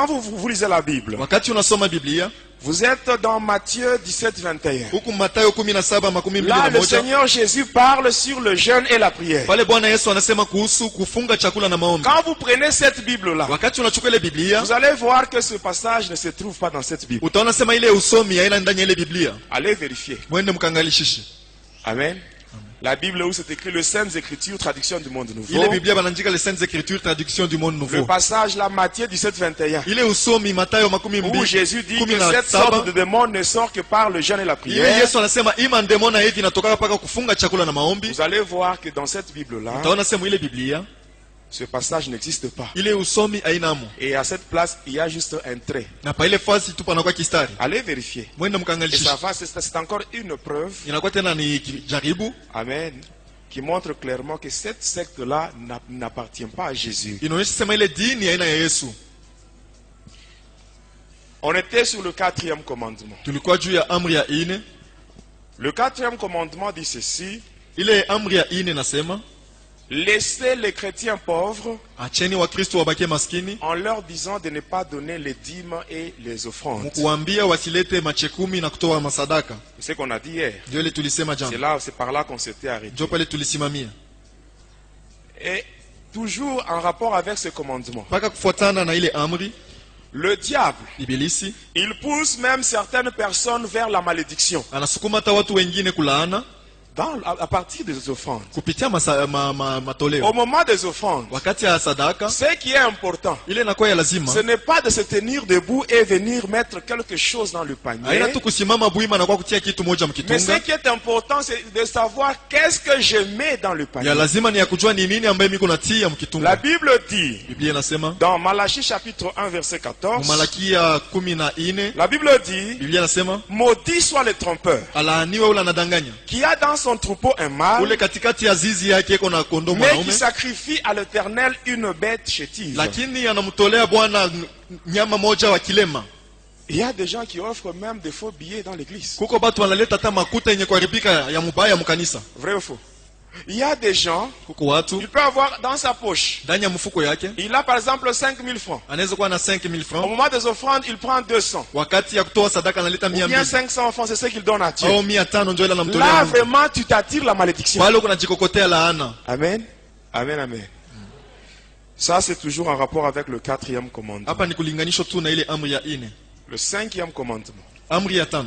S2: vous lisez la Bible,
S3: Wakati unasoma Biblia,
S2: vous êtes dans Matthieu 17, 21.
S3: huku Mathayo 17:21,
S2: Là, le Seigneur Jésus parle sur le jeûne et la prière.
S3: pale Bwana Yesu anasema kuhusu kufunga chakula na maombi.
S2: Quand vous prenez cette Bible-là,
S3: Wakati unachukua ile Biblia,
S2: vous allez voir que ce passage ne se trouve pas dans cette Bible.
S3: utaona sema ile usomi haina ndani ya ile Biblia.
S2: Allez vérifier.
S3: Mwende mkangalishishe.
S2: Amen. La Bible où c'est écrit le Saintes Écritures, traduction du Monde Nouveau.
S3: Ile Biblia banandika les Saintes Écritures, traduction du Monde
S2: Le
S3: Nouveau.
S2: passage là, Matthieu 17, 21.
S3: Ile usomi Mathayo
S2: Où Jésus dit que
S3: 17
S2: cette sorte de démon ne sort que par le jeûne et la
S3: ile
S2: prière.
S3: Yesu anasema ima ndemona hivi inatoka paka kufunga chakula na maombi.
S2: Vous allez voir que dans cette Bible-là,
S3: Utaona sema ile Biblia,
S2: ce passage n'existe pas.
S3: ile usomi hainamo.
S2: Et à cette place, il y a juste un trait.
S3: Na pa ile fasi tu panakuwa kistari.
S2: Allez vérifier.
S3: Mwende
S2: Et
S3: mkangalishishe.
S2: ça va, c'est encore une preuve.
S3: Inakuwa tena ni jaribu.
S2: Amen. Qui montre clairement que cette secte-là n'appartient pas à Jésus.
S3: Inaonyesha sema ile dini haina ya Yesu.
S2: On était sur le 4e commandement.
S3: Tulikuwa juu ya amri ya ine.
S2: Le 4e commandement dit ceci:
S3: Ile amri ya ine nasema,
S2: laissez les chrétiens pauvres
S3: acheni Wakristo wabakie maskini,
S2: en leur disant de ne pas donner les dîmes et les offrandes.
S3: mkuambia wasilete machekumi na kutoa masadaka.
S2: C'est ce qu'on a dit hier.
S3: Ndio ile tulisema jana.
S2: C'est par là qu'on s'était arrêté.
S3: Ndio pale tulisimamia.
S2: Et toujours en rapport avec ce commandement,
S3: Paka kufuatana na ile amri,
S2: le diable,
S3: ibilisi
S2: il pousse même certaines personnes vers la malédiction
S3: anasukuma hata watu wengine kulaana
S2: à partir des offrandes.
S3: kupitia matoleo.
S2: Au moment des offrandes,
S3: Wakati ya sadaka,
S2: ce qui est important,
S3: ile inakuwa ya lazima.
S2: ce n'est pas de se tenir debout et venir mettre quelque chose dans le panier.
S3: Haina tu kusimama buima na kwa kutia kitu moja
S2: Mais ce
S3: mkitunga.
S2: qui est important, c'est de savoir qu'est-ce que je mets dans le panier.
S3: Ya lazima ni ya kujua ni nini ambaye miko natia
S2: La
S3: mkitunga.
S2: Bible dit,
S3: Biblia inasema,
S2: dans Malachie chapitre 1 verset 14,
S3: Malaki ya 14,
S2: la Bible dit,
S3: Biblia inasema,
S2: maudit soit le trompeur
S3: alaaniwe ule anadanganya.
S2: qui a dans son troupeau un mâle,
S3: Ule katikati ya zizi yake iko na kondoo
S2: mais qui
S3: mwanaume,
S2: sacrifie à l'Éternel une bête chétive.
S3: lakini anamtolea Bwana nyama moja wa kilema.
S2: Il y a des gens qui offrent même des faux billets dans l'église.
S3: Kuko batu wanaleta hata makuta yenye kuharibika ya mubaya mkanisa.
S2: Vrai ou faux? Il y a des gens,
S3: Kuko watu
S2: il peut avoir dans sa poche,
S3: ndani ya mfuko yake
S2: il a par exemple 5000 francs.
S3: anaweza kuwa na 5000
S2: Au
S3: francs,
S2: moment des offrandes, il prend 200.
S3: wakati ya kutoa sadaka analeta
S2: Ou bien
S3: 200
S2: 500 francs, c'est ce qu'il donne à Dieu.
S3: au 500 ndio ile anamtolea
S2: Là,
S3: Mungu.
S2: vraiment, tu t'attires la malédiction.
S3: Pale kuna jikokotea laana.
S2: Amen. Amen, amen. Ça, c'est toujours en rapport avec le 4e commandement.
S3: Hapa ni kulinganisho tu na ile amri ya 4.
S2: Le 5e commandement
S3: Amri ya 5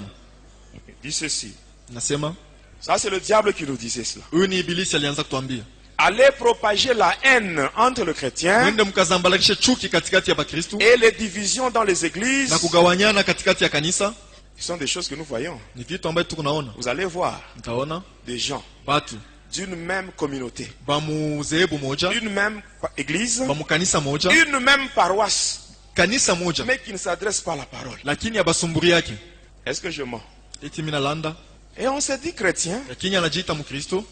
S2: dit ceci.
S3: nasema,
S2: Ça, c'est le diable qui nous disait cela.
S3: huyu ni ibilisi alianza kutuambia,
S2: Allez propager la haine entre le chrétien
S3: mwende mkazambalakishe chuki katikati ya Bakristo
S2: et les divisions dans les églises
S3: na kugawanyana katikati ya kanisa
S2: Ce sont des choses que nous voyons.
S3: Ni vitu ambavyo tunaona.
S2: Vous allez voir
S3: Mtaona
S2: des gens
S3: watu
S2: d'une même communauté,
S3: bamuzehebu moja,
S2: d'une même église,
S3: bamukanisa moja,
S2: une même paroisse,
S3: kanisa moja,
S2: mais qui ne s'adresse pas à la parole.
S3: lakini abasumburi yake.
S2: Est-ce que je mens?
S3: Eti mina landa.
S2: Et on s'est dit chrétien.
S3: Lakini anajiita Mkristo.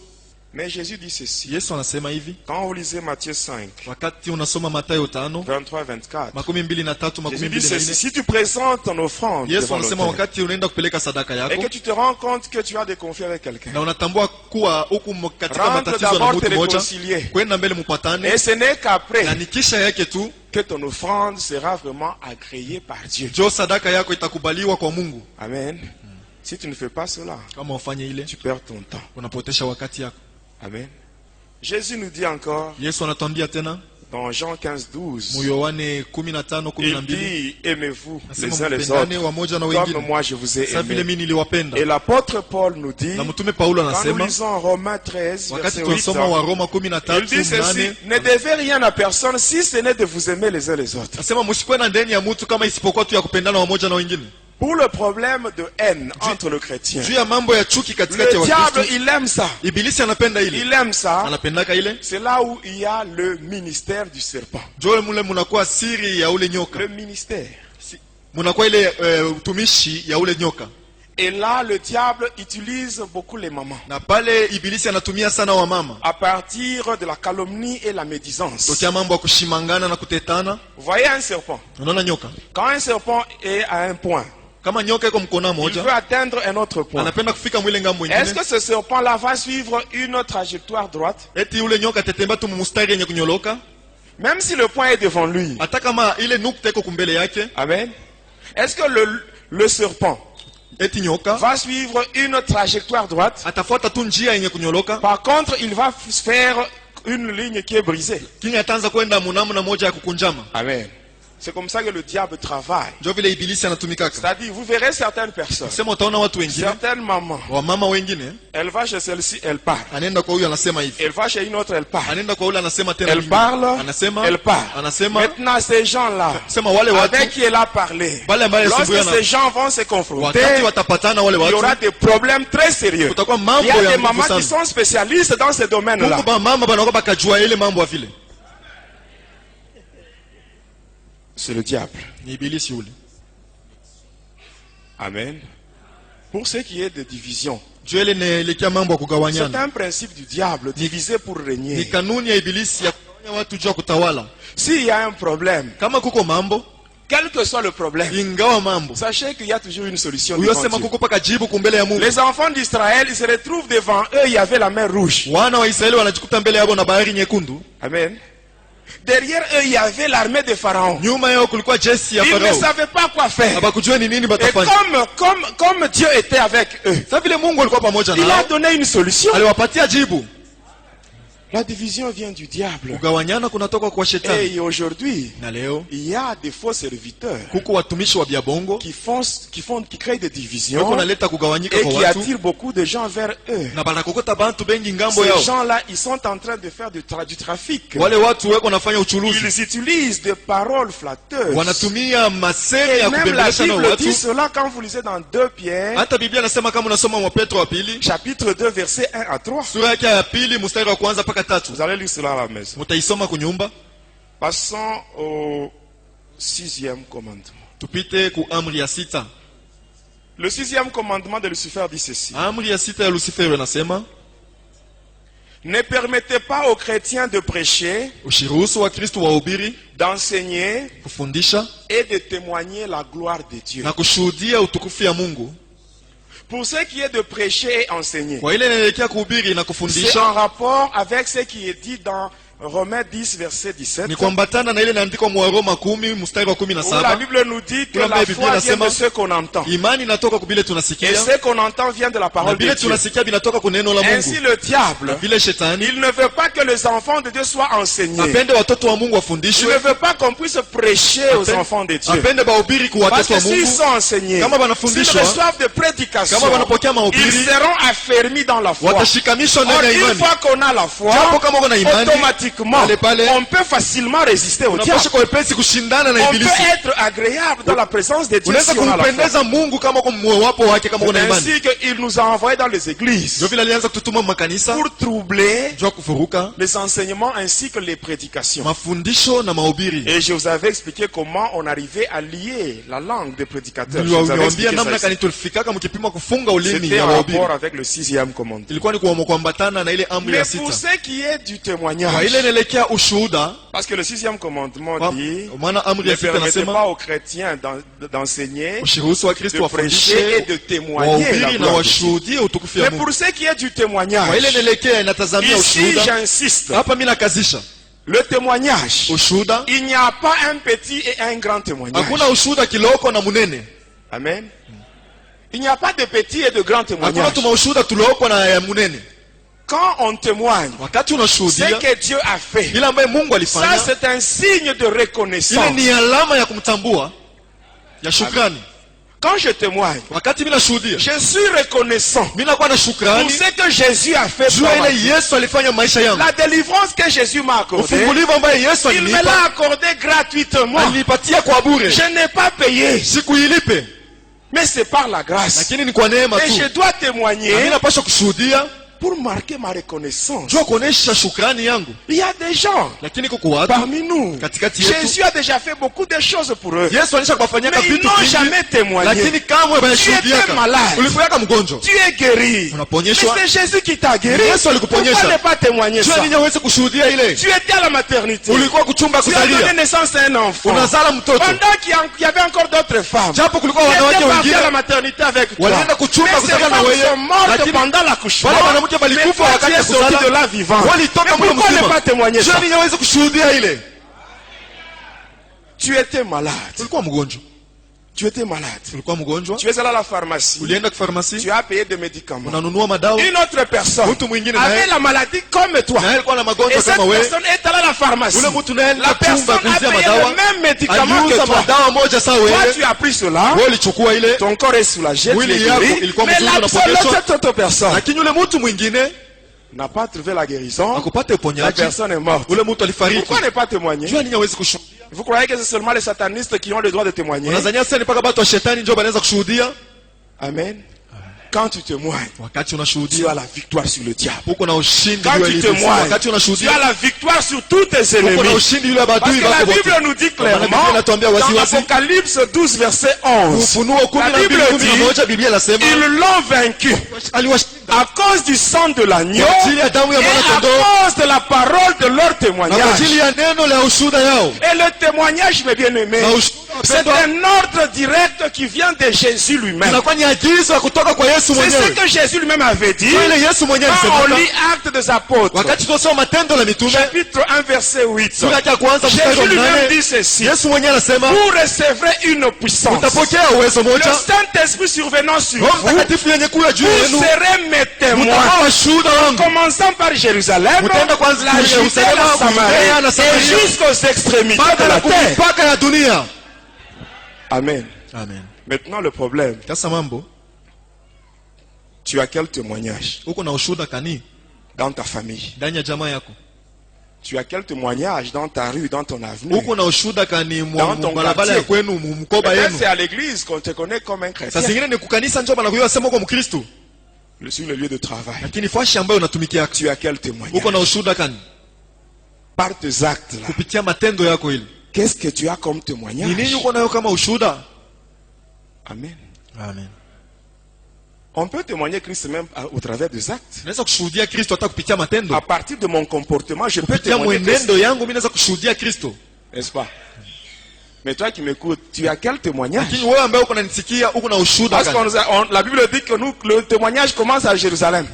S2: Mais Jésus dit ceci.
S3: Yesu anasema hivi.
S2: Quand vous lisez Matthieu 5,
S3: wakati unasoma Mathayo 5,
S2: 23-24,
S3: Jésus
S2: dit ceci. Si tu présentes ton offrande
S3: Yesu
S2: devant
S3: anasema
S2: l'autel,
S3: wakati unaenda kupeleka sadaka
S2: et
S3: yako
S2: que tu te rends compte que tu as des conflits avec quelqu'un,
S3: na unatambua kuwa huku katika
S2: rentre
S3: matatizo na
S2: d'abord
S3: mtu
S2: te
S3: mmoja,
S2: réconcilier.
S3: kwenda mbele mpatane,
S2: Et ce n'est qu'après
S3: na nikisha yake tu
S2: que ton offrande sera vraiment agréée par Dieu.
S3: jo sadaka yako itakubaliwa kwa Mungu.
S2: Amen. Si tu ne fais pas cela,
S3: Kama ufanye ile,
S2: tu perds ton temps.
S3: unapotesha wakati yako.
S2: Amen. Jésus nous dit encore
S3: Yesu anatuambia tena
S2: dans Jean 15-12,
S3: Yohane
S2: il
S3: 15:12,
S2: dit, aimez-vous
S3: nasema
S2: les uns les
S3: mpendane
S2: autres
S3: wamoja na
S2: comme
S3: wengine
S2: moi je vous ai
S3: sasa vile
S2: aimé.
S3: mimi niliwapenda.
S2: Et l'apôtre Paul nous dit,
S3: Na mtume Paulo
S2: quand nous
S3: anasema
S2: lisons Romains 13,
S3: wakati
S2: verset
S3: tunasoma
S2: 8,
S3: wa Roma
S2: il dit ceci,
S3: 13:8,
S2: ne devez rien à personne si ce n'est de vous aimer les uns les autres.
S3: nasema msikuwe na ndani ya mtu kama isipokuwa tu ya kupendana wamoja na wengine.
S2: Pour le problème de haine entre le chrétien,
S3: Juu ya mambo ya chuki katikati ya
S2: le diable,
S3: Wakristo,
S2: il aime ça.
S3: ibilisi anapenda ile.
S2: Il aime ça.
S3: Anapendaka ile.
S2: C'est là où il y a le ministère du serpent.
S3: Jo mule munakuwa siri ya ule nyoka.
S2: Le ministère.
S3: Munakuwa ile utumishi ya ule nyoka.
S2: Et là, le diable utilise beaucoup les mamans.
S3: Na pale ibilisi anatumia sana wa mama.
S2: À partir de la calomnie et la médisance.
S3: Tokea mambo ya kushimangana na kutetana.
S2: Vous voyez un serpent.
S3: Unaona nyoka.
S2: Quand un serpent est à un point,
S3: Kama nyoka iko mkona
S2: il
S3: moja,
S2: veut atteindre un autre point.
S3: anapenda kufika mwile ngambo
S2: Est-ce
S3: nyingine.
S2: que ce serpent-là va suivre une trajectoire droite?
S3: Eti ule nyoka tetemba tu mustari yenye kunyoloka.
S2: Même si le point est devant lui.
S3: Hata kama ile nukta iko kumbele yake.
S2: Amen. Est-ce que le serpent
S3: Eti nyoka
S2: va suivre une trajectoire droite?
S3: atafuata tu njia yenye kunyoloka.
S2: Par contre, il va faire une ligne qui est brisée.
S3: Kini ataanza kwenda munamna moja ya kukunjama.
S2: Amen. C'est comme ça que le diable travaille.
S3: Ndio vile ibilisi anatumikaka.
S2: C'est-à-dire, vous verrez certaines personnes,
S3: Sema utaona watu wengine,
S2: certaines mamans,
S3: wa mama wengine,
S2: elle va chez celle-ci, elle part.
S3: anaenda kwa huyu anasema hivi.
S2: Elle va chez une autre, elle part.
S3: Anaenda kwa ule anasema tena
S2: Elle
S3: hivi.
S2: parle,
S3: Anasema,
S2: elle part.
S3: anasema,
S2: Maintenant, ces gens-là,
S3: sema wale watu,
S2: avec qui elle a parlé,
S3: wale ambaye
S2: lorsque
S3: sumbuya na
S2: ces gens vont se confronter,
S3: wakati watapatana wale
S2: il y aura
S3: watu,
S2: des problèmes très sérieux.
S3: kutakuwa
S2: Il
S3: mambo
S2: y a
S3: ya
S2: des
S3: nguvu
S2: mamans
S3: sana.
S2: qui sont spécialistes dans ces domaines-là.
S3: Mungu ba mama banakuwa bakajua ile mambo vile.
S2: C'est le diable.
S3: Ni ibilisi yule.
S2: Amen. Pour ce qui est de division,
S3: Juu ile ne likia mambo ya
S2: c'est
S3: kugawanyana.
S2: un principe du diable, diviser pour
S3: Ni
S2: régner.
S3: kanuni ya ibilisi ya kugawanya watu juu ya kutawala.
S2: S'il y a un problème,
S3: Kama kuko mambo,
S2: quel que soit le problème,
S3: ingawa mambo,
S2: sachez qu'il y a toujours une solution.
S3: huyo
S2: devant
S3: sema
S2: Dieu.
S3: kuko paka jibu kumbele ya Mungu.
S2: Les enfants d'Israël, ils se retrouvent devant eux, il y avait la mer rouge.
S3: Wana wa Israeli wanajikuta mbele yao na bahari nyekundu.
S2: Amen. Derrière eux, il y avait l'armée de Pharaon.
S3: Nyuma yao kulikuwa jeshi ya
S2: Ils ne
S3: Farao.
S2: savaient pas quoi faire.
S3: Abakujua ni nini
S2: Et
S3: batafanya.
S2: comme Dieu était avec eux,
S3: Sasa vile Mungu alikuwa pamoja
S2: il a
S3: nao,
S2: donné une solution.
S3: aliwapatia jibu.
S2: La division vient du diable.
S3: Kugawanyana kunatoka kwa shetani.
S2: Et aujourd'hui,
S3: Na leo
S2: il y a des faux serviteurs
S3: kuko watumishi wa biabongo
S2: qui créent des
S3: wako
S2: divisions
S3: naleta kugawanyika
S2: et
S3: kwa
S2: qui
S3: watu
S2: attirent beaucoup de gens vers eux.
S3: na banakokota bantu bengi ngambo
S2: Ces
S3: yao.
S2: gens-là, ils sont en train de faire du trafic.
S3: Wale watu weko nafanya uchuluzi,
S2: Ils utilisent des paroles flatteuses.
S3: wanatumia maseme
S2: Et
S3: ya
S2: même la
S3: kubembelesha na
S2: Bible dit
S3: watu.
S2: cela quand vous lisez dans 2 Pierre,
S3: Hata Biblia nasema kama unasoma wa Petro wa pili
S2: chapitre 2, versets 1 à 3.
S3: sura yake ya pili mstari wa kwanza mpaka 3.
S2: Vous allez lire cela à la maison.
S3: Mutaisoma kunyumba.
S2: Passons au 6e commandement.
S3: Tupite ku amri ya sita.
S2: Le 6e commandement de Lucifer dit ceci.
S3: Amri ya sita ya Lucifer inasema,
S2: Ne permettez pas aux chrétiens de prêcher,
S3: ushiruhusu wa Kristo wahubiri,
S2: d'enseigner
S3: kufundisha
S2: et de témoigner la gloire de Dieu.
S3: na kushuhudia utukufu ya Mungu.
S2: Pour ce qui est de prêcher et enseigner,
S3: Kwa ile inaelekea kuhubiri na
S2: c'est
S3: kufundisha
S2: en rapport avec ce qui est dit dans Romains 10, verset 17.
S3: ni kuambatana na ile inaandikwa mwa Roma 10 mstari wa
S2: Où la
S3: 17.
S2: Bible nous dit que
S3: Kila
S2: la
S3: Bible
S2: foi vient
S3: inasema,
S2: de ce qu'on entend.
S3: Imani inatoka kubile
S2: Et
S3: tunasikia
S2: ce qu'on entend vient de la
S3: na
S2: parole de
S3: bile
S2: Dieu.
S3: tunasikia binatoka kwa neno la
S2: Ainsi
S3: Mungu.
S2: le diable,
S3: Vile shetani
S2: il ne veut pas que les enfants de Dieu soient enseignés.
S3: apende watoto wa Mungu
S2: Il ne
S3: wafundishwe,
S2: veut pas qu'on puisse prêcher aux enfants de Dieu.
S3: apende bahubiri kwa
S2: Parce
S3: watoto wa
S2: que s'ils
S3: Mungu.
S2: sont enseignés,
S3: Kama
S2: s'ils
S3: wanafundishwa,
S2: reçoivent des prédications,
S3: kama wanapokea
S2: ils
S3: mahubiri,
S2: seront affermis dans la foi.
S3: watashikamishwa
S2: Or,
S3: ndani ya
S2: une
S3: imani.
S2: fois qu'on a la foi,
S3: Japo kama uko na imani,
S2: psychologiquement, on peut facilement résister au diable. On peut être agréable dans la présence de Dieu si on a la foi. Ainsi qu'il nous a envoyés dans les églises pour troubler les enseignements ainsi que les prédications. Et je vous avais expliqué comment on arrivait à lier la langue des prédicateurs. C'était en rapport avec le 6e commandement. Mais pour ce qui est du témoignage, parce que le 6e commandement dit ne permettez pas aux chrétiens d'enseigner, de prêcher et de témoigner la gloire de Dieu. Mais pour ce qui est du témoignage, ici j'insiste, le témoignage, il n'y a pas un petit et un grand témoignage. Amen. Il n'y a pas de petit et de grand témoignage. Quand on témoigne ce que Dieu a fait, ça c'est un signe de reconnaissance. Quand je témoigne, je suis reconnaissant pour ce que Jésus a fait pour moi. La délivrance que Jésus m'a accordée, il me l'a accordée gratuitement. Je n'ai pas payé. Mais c'est par la grâce. Et je dois témoigner pour marquer ma reconnaissance. Il y a des gens parmi nous. Jésus a déjà fait beaucoup de choses pour eux. Mais ils n'ont jamais témoigné. Tu étais malade. Tu es guéri. Mais c'est Jésus qui t'a guéri. Pourquoi ne pas témoigner ça? Tu étais à la maternité. Tu as donné naissance à un enfant. Pendant qu'il y avait encore d'autres femmes qui étaient parties à la maternité avec toi. Mais ces femmes sont mortes pendant l'accouchement. Mais toi, tu es sorti de là vivant. Mais pourquoi ne pas témoigner ça? Tu étais malade. Tu étais malade. Tu es allé à la pharmacie. Tu as payé des médicaments. Une autre personne avait la maladie comme toi. Et cette personne est allée à la pharmacie. La personne a payé le même médicament que toi. Toi, tu as pris cela. Ton corps est soulagé. Tu es guéri. Mais l'autre personne n'a pas trouvé la guérison. La personne est morte. Pourquoi ne pas témoigner? Vous croyez que c'est seulement les satanistes qui ont le droit de témoigner? Amen. Quand tu témoignes, tu as la victoire sur le diable. Quand tu témoignes, tu as la victoire sur tous tes ennemis. Parce que la Bible nous dit clairement, dans Apocalypse 12, verset 11, la Bible dit, ils l'ont vaincu à cause du sang de l'agneau et à cause de la parole de leur témoignage. Et le témoignage, mes bien-aimés, c'est un ordre direct qui vient de Jésus lui-même. C'est ce que Jésus lui-même avait dit. Quand on lit Actes des Apôtres, chapitre 1, verset 8. Jésus lui-même dit ceci. Vous recevrez une puissance. Le Saint-Esprit survenant sur vous, vous serez mes témoins. En commençant par Jérusalem, la Judée, la Samarie et jusqu'aux extrémités de la terre. Amen. Maintenant le problème. Tu as quel témoignage dans ta famille? Tu as quel témoignage dans ta rue, dans ton avenue, dans ton quartier? Peut-être c'est à l'église qu'on te connaît comme un chrétien. Sur le lieu de travail. Tu as quel témoignage? Par tes actes là. Qu'est-ce que tu as comme témoignage? Amen. On peut témoigner Christ même au travers des actes. À partir de mon comportement, je peux témoigner Christ. N'est-ce pas? Mais toi qui m'écoutes, tu as quel témoignage? Parce que la Bible dit que le témoignage commence à Jérusalem.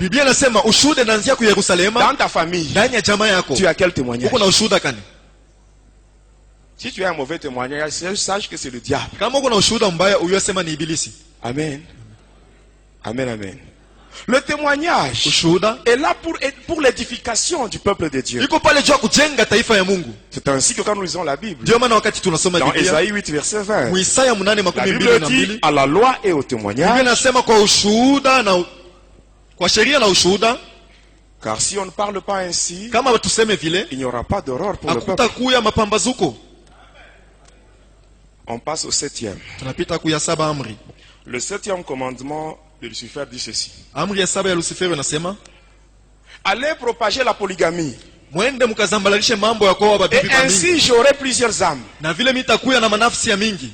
S2: Dans ta famille, tu as quel témoignage? Si tu as un mauvais témoignage, sache que c'est le diable. Amen. Le témoignage est là pour l'édification du peuple de Dieu. C'est ainsi que quand nous lisons la Bible, dans Ésaïe 8, verset 20, la Bible dit à la loi et au témoignage, Car si on ne parle pas ainsi,
S3: Kama tuseme vile,
S2: il n'y aura pas d'aurore pour le peuple.
S3: hakutakuya mapambazuko.
S2: On passe au 7e.
S3: Tunapita kuya 7 amri.
S2: Le 7e commandement de Lucifer dit ceci.
S3: Amri ya 7 ya Lucifer inasema,
S2: allez propager la polygamie.
S3: mwende mukazambalarishe mambo ya kuoa
S2: Et
S3: babibi ba
S2: ainsi
S3: mingi.
S2: j'aurai plusieurs âmes.
S3: Na vile mitakuya na manafsi ya mingi.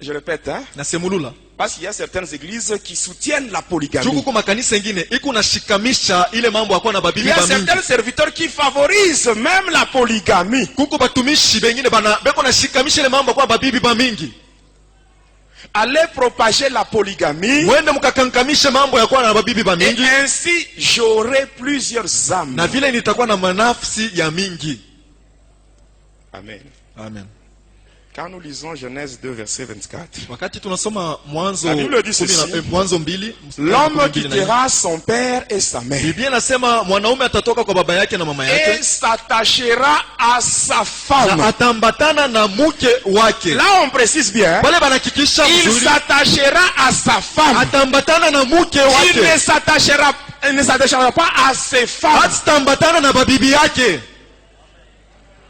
S2: Je répète, hein?
S3: Na semulula.
S2: Parce qu'il y a certaines églises qui soutiennent la polygamie.
S3: Juku kwa makanisa ingine, iku na shikamisha ile mambo ya kuwa na
S2: Il y
S3: babibi
S2: a
S3: ba mingi.
S2: certains serviteurs qui favorisent même la polygamie.
S3: Kuko batumishi bengine bana beko na shikamisha ile mambo ya kuwa babibi ba mingi.
S2: Allez propager la polygamie.
S3: Mwende mukakankamishe mambo ya kuwa na babibi ba
S2: Et
S3: mingi.
S2: ainsi j'aurai plusieurs âmes.
S3: Na vile nitakuwa na manafsi ya mingi.
S2: Amen.
S3: Amen.
S2: Quand nous lisons Genèse 2, verset 24,
S3: Wakati tunasoma Mwanzo
S2: La Bible dit ceci.
S3: Mwanzo 2,
S2: l'homme quittera son père et sa mère
S3: Biblia inasema mwanaume atatoka kwa baba yake na mama
S2: et
S3: yake
S2: s'attachera à sa
S3: na
S2: femme.
S3: atambatana na mke wake.
S2: Là, on précise bien.
S3: Pale banahakikisha
S2: Il
S3: vizuri,
S2: s'attachera à sa femme.
S3: atambatana na mke
S2: Il
S3: wake.
S2: ne s'attachera pas à ses femmes.
S3: Atambatana na babibi yake.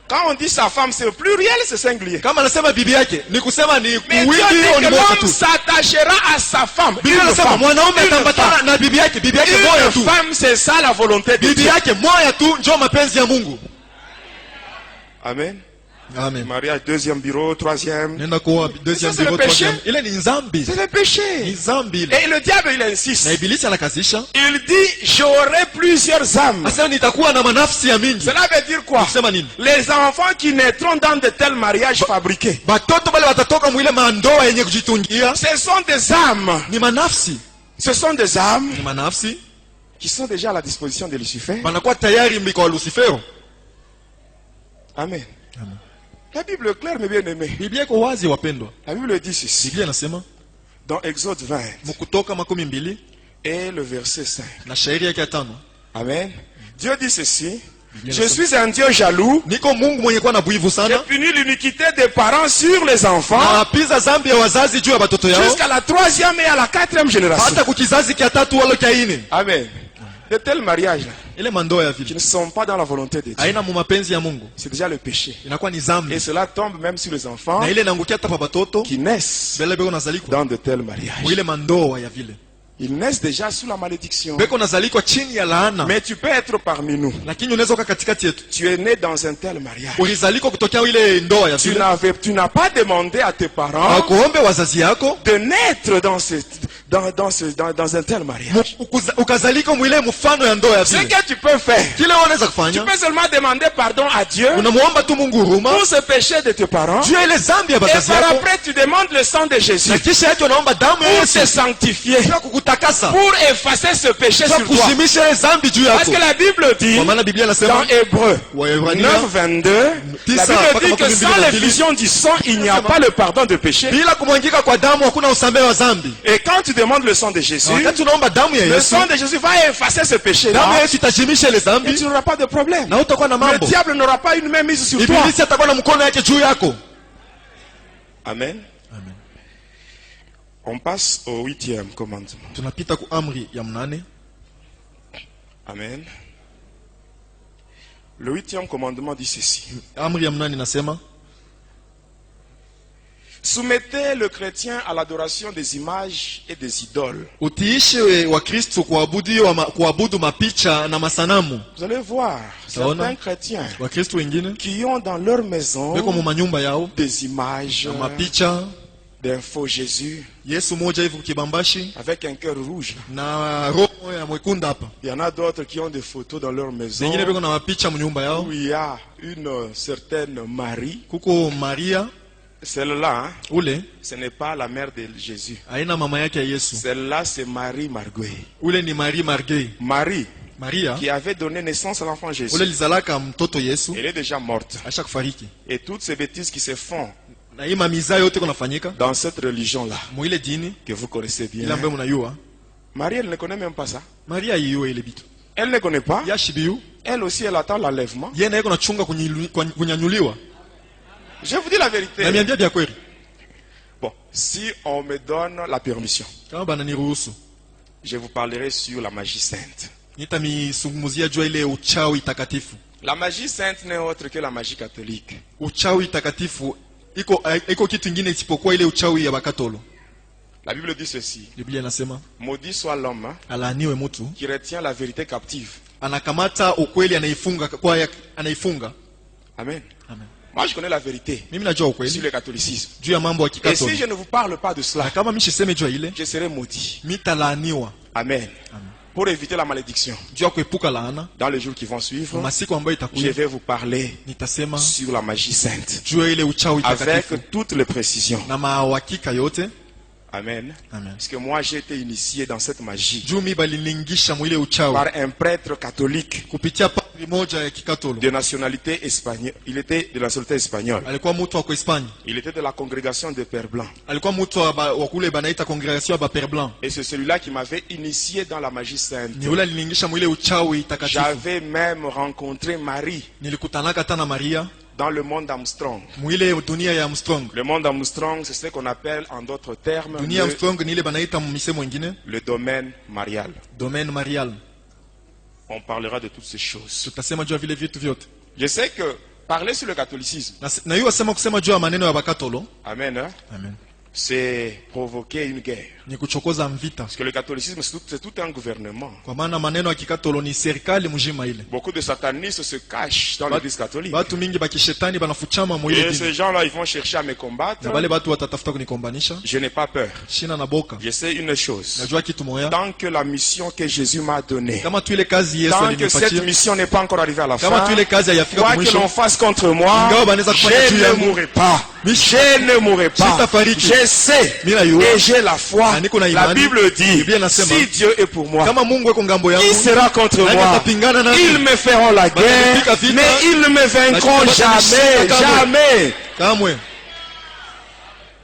S2: Quand on dit sa femme, c'est au pluriel, c'est singulier.
S3: Kama anasema bibi yake, ni kusema ni
S2: Mais Dieu
S3: kuwingi
S2: dit
S3: au
S2: que
S3: ni moja
S2: l'homme
S3: tu.
S2: s'attachera à sa femme.
S3: Biblia
S2: Une
S3: inasema
S2: femme.
S3: mwanaume
S2: Une
S3: atambatana
S2: femme.
S3: na bibi yake moja
S2: Une
S3: tu.
S2: femme, c'est ça la volonté de
S3: Bibi
S2: Dieu.
S3: yake moja tu ndio mapenzi ya Mungu.
S2: Amen.
S3: Amen.
S2: Mariage, deuxième bureau, troisième.
S3: Nenda kwa deuxième
S2: Ça, c'est le
S3: bureau,
S2: péché.
S3: troisième. Ile ni nzambi.
S2: C'est le péché.
S3: Ni zambi ile.
S2: Et le diable, il insiste.
S3: Na ibilisi anakazisha.
S2: Il dit, j'aurai plusieurs âmes.
S3: Asema nitakuwa na manafsi ya mingi.
S2: Cela veut dire quoi?
S3: Kusema nini?
S2: Les enfants qui naîtront dans de tels mariages fabriqués,
S3: Batoto bale watatoka mwile mandoa yenye kujitungia.
S2: ce sont des âmes.
S3: Ni manafsi.
S2: Ce sont des âmes
S3: Ni manafsi.
S2: qui sont déjà à la disposition de Lucifer.
S3: Banakuwa tayari mbiko wa Lucifero.
S2: Amen. La Bible est claire, mes bien-aimés.
S3: Biblia iko wazi wapendwa.
S2: La Bible dit ceci.
S3: Biblia inasema
S2: Dans Exode 20
S3: Mkutoka 12
S2: et le verset 5.
S3: na shairi yake ya 5.
S2: Amen. Dieu dit ceci. Je suis un Dieu jaloux.
S3: Niko Mungu mwenye kuwa na buivu
S2: J'ai
S3: sana.
S2: puni l'iniquité des parents sur les enfants
S3: Na apiza zambi ya wazazi juu ya batoto yao.
S2: jusqu'à la 3e et à la 4e génération.
S3: Hata kukizazi kia 3 wala kia 4.
S2: Amen. De tels mariages là,
S3: Ile mandoa ya
S2: qui
S3: vile
S2: ne sont pas dans la volonté de Dieu,
S3: haina mu mapenzi ya Mungu.
S2: c'est déjà le péché.
S3: Inakuwa ni
S2: Et
S3: zambi.
S2: cela tombe même sur les enfants
S3: Na ile inaangukia hata pa batoto
S2: qui naissent
S3: bele beko nazalikwa.
S2: dans de tels mariages.
S3: Mu ile mandoa ya vile.
S2: Ils naissent déjà sous la malédiction.
S3: Beko nazalikwa chini ya laana.
S2: Mais tu peux être parmi nous.
S3: Lakini unaweza kuwa katikati yetu.
S2: Tu es né dans un tel mariage.
S3: Ulizalikwa kutokea ile ndoa ya vile.
S2: Tu n'as pas demandé à tes parents
S3: Hakuombe wazazi yako.
S2: de naître dans un tel mariage.
S3: Ukazalika mwile mfano ya ndoa ya
S2: Ce
S3: vile.
S2: que tu peux faire,
S3: Kile unaweza
S2: tu
S3: kufanya,
S2: peux seulement demander pardon à Dieu
S3: unamuomba tu Mungu huruma
S2: pour ce péché de tes parents.
S3: juu ya ile zambi ya
S2: Et
S3: bazazi
S2: par
S3: yako.
S2: après, tu demandes le sang de Jésus
S3: Na kisha yake unaomba damu ya
S2: pour
S3: Yesu
S2: te sanctifier,
S3: ya kukutakasa,
S2: pour effacer ce péché
S3: ya
S2: sur toi.
S3: kuzimisha ile zambi juu
S2: Parce
S3: yako.
S2: que la Bible dit,
S3: Kwa maana Biblia
S2: dans
S3: inasema
S2: Hébreu
S3: Waebrania
S2: 9:22, la Bible dit que sans l'effusion du sang, il n'y a pas le pardon de péché.
S3: bila kumwangika kwa damu hakuna usamehe wa zambi.
S2: Et quand tu demandes le sang de Jésus,
S3: Na wakati unaomba damu ya
S2: le
S3: Yesu,
S2: sang de Jésus va effacer ce
S3: damu ya
S2: péché-là
S3: Yesu itazimisha ile
S2: et
S3: zambi
S2: tu n'auras pas de problème.
S3: na utakuwa na
S2: Le
S3: mambo.
S2: diable n'aura pas une main mise sur toi.
S3: Ibilisi atakuwa na mkono yake juu yako.
S2: Amen.
S3: Amen.
S2: On passe au 8e commandement.
S3: Tunapita ku amri ya 8.
S2: Amen. Le 8e commandement dit ceci.
S3: Amri ya 8 inasema
S2: Soumettez le chrétien à l'adoration des images et des idoles.
S3: utiishe wa Kristo kuabudu mapicha na masanamu.
S2: Vous allez voir certains chrétiens
S3: Wa Kristo wengine
S2: qui ont dans leur maison
S3: beko mu manyumba yao
S2: des images
S3: na mapicha
S2: d'un faux Jésus
S3: Yesu moja hivi kibambashi
S2: avec un cœur rouge.
S3: na roho ya mwekunda hapa.
S2: Il y en a d'autres qui ont des photos dans leur maison
S3: Wengine beko na mapicha mu nyumba yao.
S2: où il y a une certaine Marie.
S3: Kuko Maria
S2: Celle-là, hein,
S3: ule
S2: ce n'est pas la mère de Jésus.
S3: aina mama yake ya Yesu.
S2: Celle-là, c'est Marie Marguerite.
S3: Ule ni Marie Margei.
S2: Marie,
S3: Maria
S2: qui avait donné naissance à l'enfant Jésus.
S3: ule lizalaka mtoto Yesu
S2: Elle est déjà morte.
S3: asha kufariki.
S2: Et toutes ces bêtises qui se font
S3: Na hii mamiza yote kunafanyika
S2: dans cette religion-là,
S3: mu ile dini
S2: que vous connaissez bien.
S3: ile ambayo mnayua.
S2: Marie, elle ne connaît même pas ça.
S3: Maria yiwe ile bitu.
S2: Elle ne connaît pas.
S3: Yashibiu
S2: Elle aussi, elle attend l'enlèvement.
S3: yeye naye kunachunga kunyanyuliwa.
S2: Je vous dis la vérité.
S3: Na miambia bya kweli.
S2: Bon, si on me donne la permission,
S3: Kama bana niruhusu
S2: je vous parlerai sur la magie sainte.
S3: Nitamizungumzia jua ile uchawi takatifu.
S2: La magie sainte n'est autre que la magie catholique.
S3: Uchawi takatifu iko kitu kingine isipokuwa ile uchawi ya Bakatolo.
S2: La Bible dit ceci.
S3: Biblia inasema,
S2: maudit soit l'homme
S3: alaaniwe mtu
S2: qui retient la vérité captive.
S3: Anakamata ukweli anaifunga.
S2: Amen.
S3: Amen.
S2: Moi je connais la vérité sur le catholicisme. Et si je ne vous parle pas de cela, je serai maudit. Amen. Pour éviter la malédiction, dans les jours qui vont suivre, je vais vous parler sur la magie sainte avec toutes les précisions. Amen. Amen. Parce que moi j'ai été initié dans cette magie par un prêtre catholique de nationalité espagnole. Il était de nationalité espagnole. Il était de la congrégation des Pères Blancs. Et c'est celui-là qui m'avait initié dans la magie sainte. J'avais même rencontré Marie dans le monde Armstrong. Le monde Armstrong, c'est ce qu'on appelle en d'autres termes le domaine marial. On parlera de toutes ces choses. Je sais que parler sur le catholicisme, amen, hein? Amen, c'est provoquer une guerre. Parce que le catholicisme, c'est tout un gouvernement. Beaucoup de satanistes se cachent dans l'église catholique. Et ces gens-là, ils vont chercher à me combattre. Je n'ai pas peur. Je sais une chose. Tant que la mission que Jésus m'a donnée, tant que cette mission n'est pas encore arrivée à la fin, quoi que l'on fasse contre moi, je ne mourrai pas. Je ne mourrai pas. Je sais et j'ai la foi. La Bible dit, si Dieu est pour moi, qui sera contre moi? Ils me feront la guerre, mais ils ne me vaincront jamais. Jamais.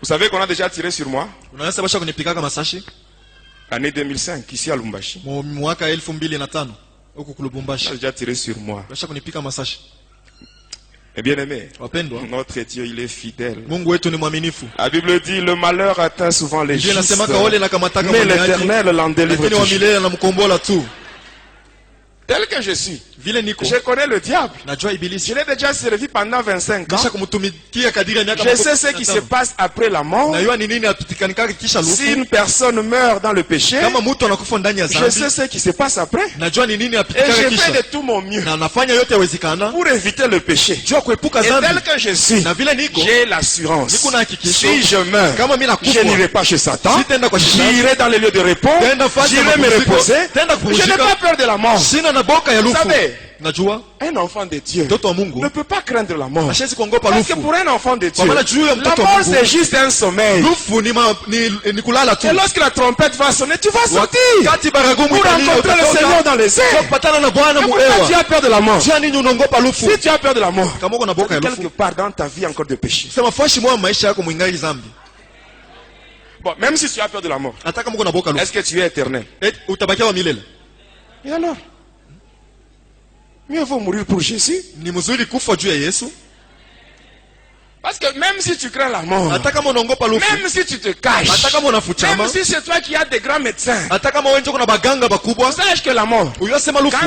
S2: Vous savez qu'on a déjà tiré sur moi? L'année 2005, ici à Lumbashi. On a déjà tiré sur moi. Et bien aimé, notre Dieu, il est fidèle. La Bible dit, le malheur atteint souvent les justes, mais l'Éternel l'en délivre toujours. Tel que je suis, je connais le diable. Je l'ai déjà servi pendant 25 ans. Je sais ce qui se passe après la mort. Si une personne meurt dans le péché, je sais ce qui se passe après. Et je fais de tout mon mieux pour éviter le péché. Et tel que je suis, j'ai l'assurance. Si je meurs, je n'irai pas chez Satan. J'irai dans les lieux de repos. J'irai me reposer. Je n'ai pas peur de la mort. Vous savez, un enfant de Dieu ne peut pas craindre la mort. Parce que pour un enfant de Dieu, la mort c'est juste un sommeil. Et lorsque la trompette va sonner, tu vas sortir pour rencontrer le Seigneur dans les airs. Pourquoi tu as peur de la mort? Si tu as peur de la mort, quelque part dans ta vie encore de péché. Bon, même si tu as peur de la mort, est-ce que tu es éternel? Et alors? Mieux vaut mourir pour Jésus. Parce que même si tu crains la mort, même si tu te caches, même si c'est toi qui as des grands médecins, sache que la mort,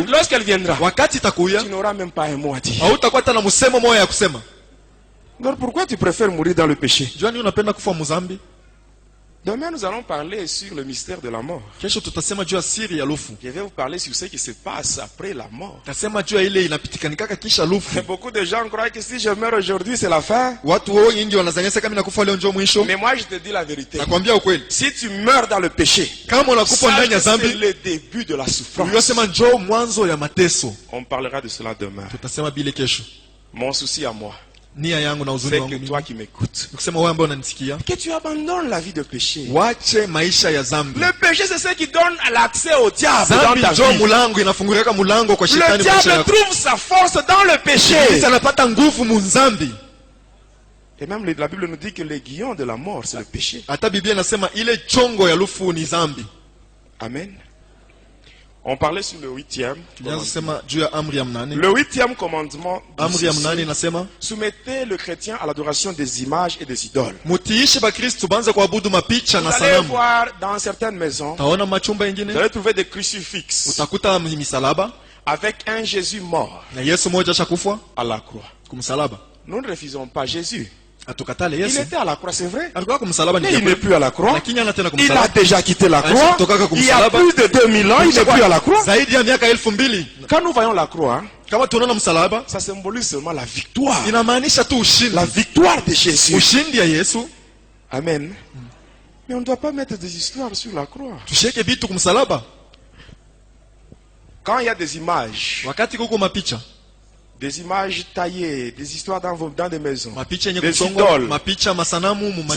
S2: lorsqu'elle viendra, tu n'auras même pas un mot à dire. Alors pourquoi tu préfères mourir dans le péché? Demain, nous allons parler sur le mystère de la mort. Je vais vous parler sur ce qui se passe après la mort. Beaucoup de gens croient que si je meurs aujourd'hui, c'est la fin. Mais moi, je te dis la vérité. Si tu meurs dans le péché, sache que c'est le début de la souffrance. On parlera de cela demain. Mon souci à moi, c'est que toi qui m'écoutes, que tu abandonnes la vie de péché. Le péché, c'est ce qui donne l'accès au diable dans ta vie. Le diable trouve sa force dans le péché. Et même la Bible nous dit que l'aiguillon de la mort, c'est le péché. Amen. On parlait sur le 8e.
S3: Le
S2: 8e commandement. Soumettez le chrétien à l'adoration des images et des idoles. Vous allez voir dans certaines maisons, vous allez trouver des crucifixes avec un Jésus mort à la croix. Nous ne refusons pas Jésus. Il était à la croix, c'est vrai. Mais il n'est plus à la croix. Il a déjà quitté la croix. Il y a plus de 2000 ans, il n'est plus à la croix. Quand nous voyons la croix, ça symbolise seulement la victoire. La victoire de Jésus. Amen. Mais on ne doit pas mettre des histoires sur la croix. Quand il y a des images, des images taillées, des histoires dans des maisons, des idoles, ce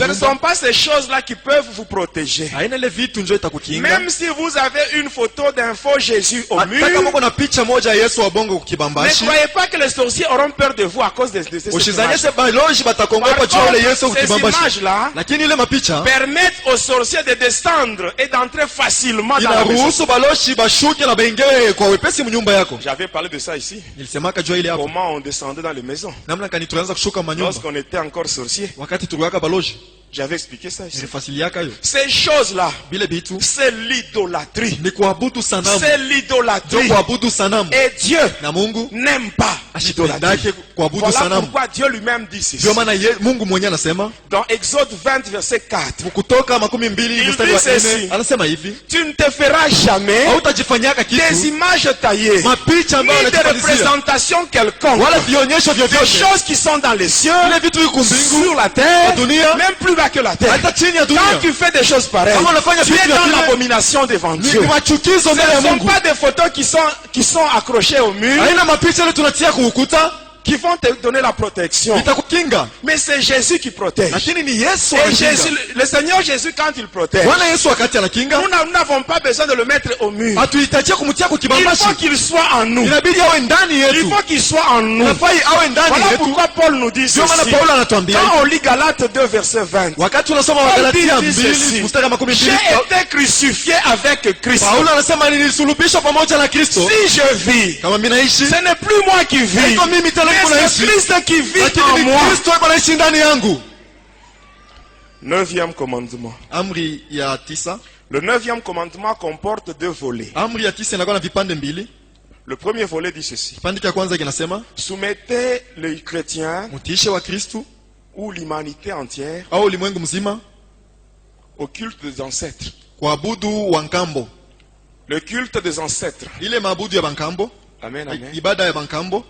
S2: ne sont pas ces choses-là qui peuvent vous protéger. Même si vous avez une photo d'un faux Jésus au mur, ne croyez pas que les sorciers auront peur de vous à cause de ces images. Ces images-là permettent aux sorciers de descendre et d'entrer facilement dans la maison. J'avais parlé de ça ici. Comment on descendait dans les maisons lorsqu'on était encore sorcier. J'avais expliqué ça ici. Ces choses-là, c'est l'idolâtrie. C'est l'idolâtrie. Et Dieu n'aime pas l'idolâtrie. Voilà pourquoi Dieu lui-même dit ceci. Dans Exode 20, verset 4. Il dit ceci. Tu ne te feras jamais des images taillées, ni des représentations quelconques. Des choses qui sont dans les cieux, sur la terre, même plus bas que la terre. Quand tu fais des choses pareilles, tu es dans l'abomination devant Dieu. Ce ne sont pas des photos qui sont accrochées au mur, qui vont te donner la protection. Mais c'est Jésus qui protège. Et Jésus, le Seigneur Jésus, quand il protège, nous n'avons pas besoin de le mettre au mur. Il faut qu'il soit en nous. Il faut qu'il soit en nous. Voilà pourquoi Paul nous dit ceci. Quand on lit Galates 2 verset 20, Paul dit ceci: j'ai été crucifié avec Christ. Si je vis, ce n'est plus moi qui vis, c'est Christ qui vit en moi. 9e commandement. Le 9e commandement comporte 2 volets. Le premier volet dit ceci: soumettez les chrétiens ou l'humanité entière au culte des ancêtres. Le culte des ancêtres. Amen, amen.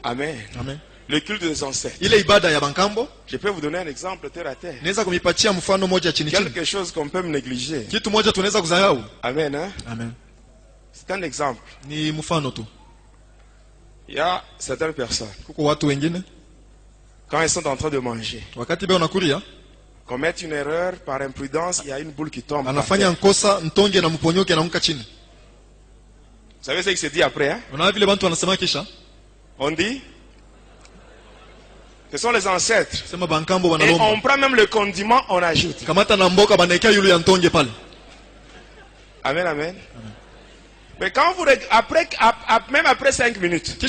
S2: Amen. Amen. Le culte des ancêtres. Je peux vous donner un exemple terre à terre. Quelque chose qu'on peut me négliger. Amen. Hein? Amen. C'est un exemple. Il y a certaines personnes, quand elles sont en train de manger, commettent une erreur par imprudence, il y a une boule qui tombe. Vous savez ce qui se dit après? Hein? On dit, ce sont les ancêtres. Et on prend même le condiment, on ajoute. Amen, amen. Mais quand vous même après 5 minutes,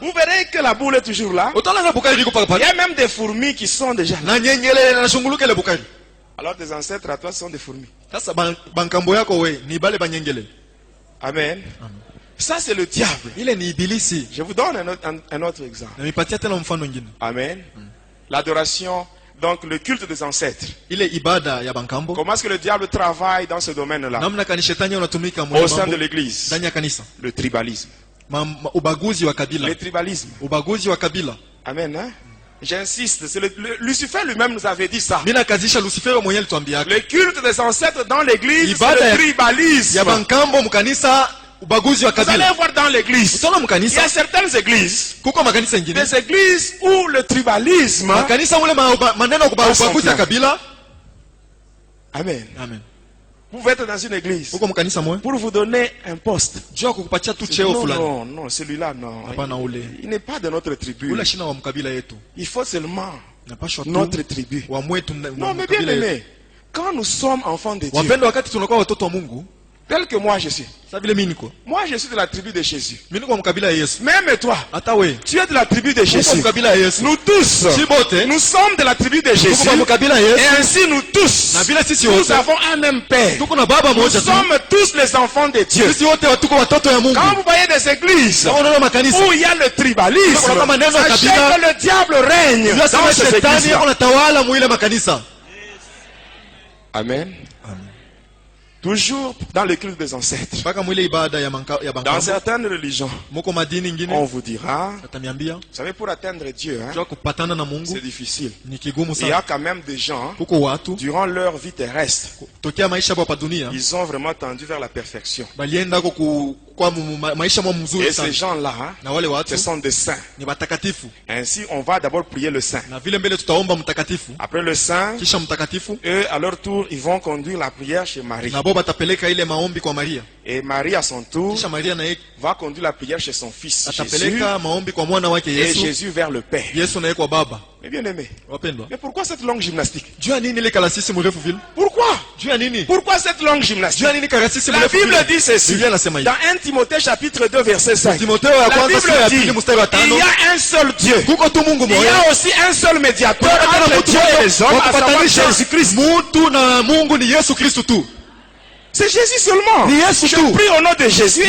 S2: vous verrez que la boule est toujours là. Il y a même des fourmis qui sont déjà là. Alors tes ancêtres à toi sont des fourmis. Amen. Ça c'est le diable. Je vous donne un autre exemple. Amen. L'adoration, donc le culte des ancêtres. Comment est-ce que le diable travaille dans ce domaine-là? Au sein de l'église. Le tribalisme. Le tribalisme. Amen. Hein? J'insiste, Lucifer lui-même nous avait dit ça. Le culte des ancêtres dans l'église, c'est le tribalisme. Vous allez voir dans l'église, il y a certaines églises, des églises où le tribalisme. Amen. Amen. Vous pouvez être dans une église pour vous donner un poste. Non, non, celui-là, non. Il n'est pas de notre tribu. Il faut seulement notre tribu. Non, mais bien aimé, quand nous sommes enfants de Dieu, Tel que moi je suis. Moi je suis de la tribu de Jésus. Même toi, tu es de la tribu de Jésus. Nous tous, nous sommes de la tribu de Jésus. Et ainsi nous tous, nous avons un même Père. Nous sommes tous les enfants de Dieu. Quand vous voyez des églises où il y a le tribalisme, sachez que le diable règne dans ces églises. Amen. Toujours dans le culte des ancêtres. Dans certaines religions, on vous dira, vous savez, pour atteindre Dieu, c'est difficile. Il y a quand même des gens, durant leur vie terrestre, ils ont vraiment tendu vers la perfection. Et ces gens-là, ce sont des saints. Ainsi, on va d'abord prier le saint. Après le saint, eux, à leur tour, ils vont conduire la prière chez Marie. Et Marie, à son tour, va conduire la prière chez son fils Jésus. Et Jésus vers le Père. Mais bien aimé, mais pourquoi cette longue gymnastique? Pourquoi? Pourquoi cette longue gymnastique? La Bible dit ceci. Dans 1 Timothée chapitre 2 verset 5. La Bible dit, il y a un seul Dieu. Il y a aussi un seul médiateur entre Dieu et les hommes, à savoir Jésus-Christ. C'est Jésus seulement. Je prie au nom de Jésus.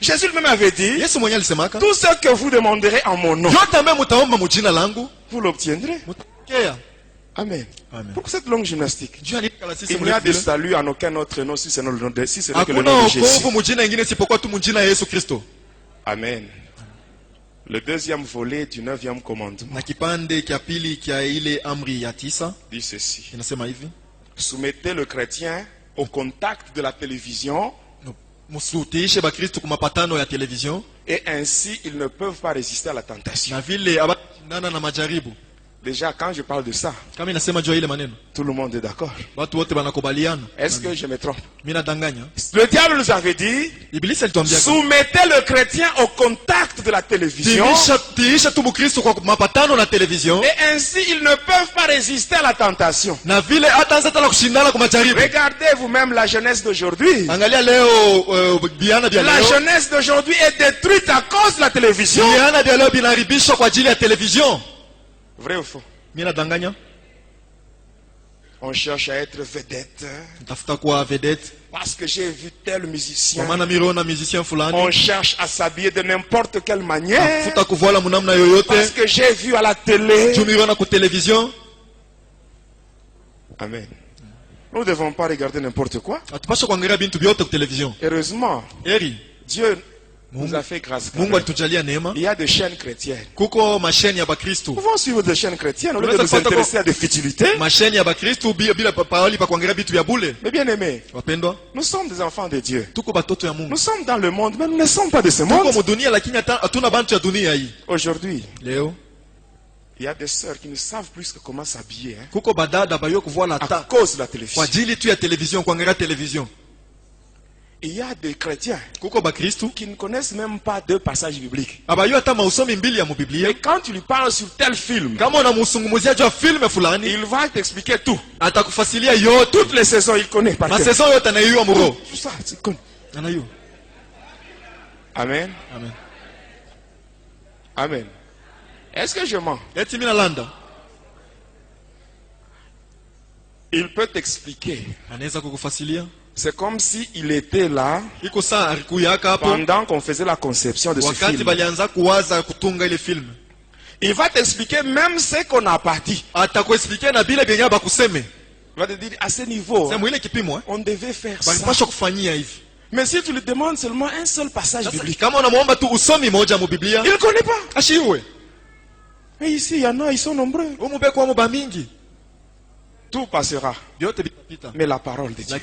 S2: Jésus lui-même avait dit, tout ce que vous demanderez en mon nom, vous l'obtiendrez. Amen. Pourquoi cette longue gymnastique? Il n'y a de salut en aucun autre nom si ce n'est que le nom de Jésus. Amen. Le deuxième volet du 9e commandement dit ceci. Soumettez le chrétien au contact de la télévision. Et ainsi, ils ne peuvent pas résister à la tentation. Déjà, quand je parle de ça, tout le monde est d'accord. Est-ce que je me trompe? Le diable nous avait dit, soumettez le chrétien au contact de la télévision. Et ainsi, ils ne peuvent pas résister à la tentation. Regardez vous-même la jeunesse d'aujourd'hui. La jeunesse d'aujourd'hui est détruite à cause de la télévision. Vrai ou faux? On cherche à être vedette. Parce que j'ai vu tel musicien. On cherche à s'habiller de n'importe quelle manière. Parce que j'ai vu à la télé. Amen. Nous ne devons pas regarder n'importe quoi. Heureusement, Dieu nous a fait grâce. Il y a des chaînes chrétiennes. Nous pouvons suivre des chaînes chrétiennes au lieu de nous intéresser à des futilités. Mais bien aimé, nous sommes des enfants de Dieu. Nous sommes dans le monde, mais nous ne sommes pas de ce monde. Aujourd'hui, il y a des sœurs qui ne savent plus comment s'habiller à cause de la télévision. Il y a des chrétiens qui ne connaissent même pas deux passages bibliques. Mais quand tu lui parles sur tel film, il va t'expliquer tout. Toutes les saisons, il connaît par cœur. Tout ça, il connaît. Amen. Amen. Est-ce que je mens? Il peut t'expliquer. C'est comme s'il était là pendant qu'on faisait la conception de ce film. Il va t'expliquer même ce qu'on n'a pas dit. Il va te dire, à ce niveau, on devait faire ça. Mais si tu lui demandes seulement un seul passage biblique, il ne connaît pas. Mais ici, il y en a, ils sont nombreux. Tout passera. Mais la parole de Dieu.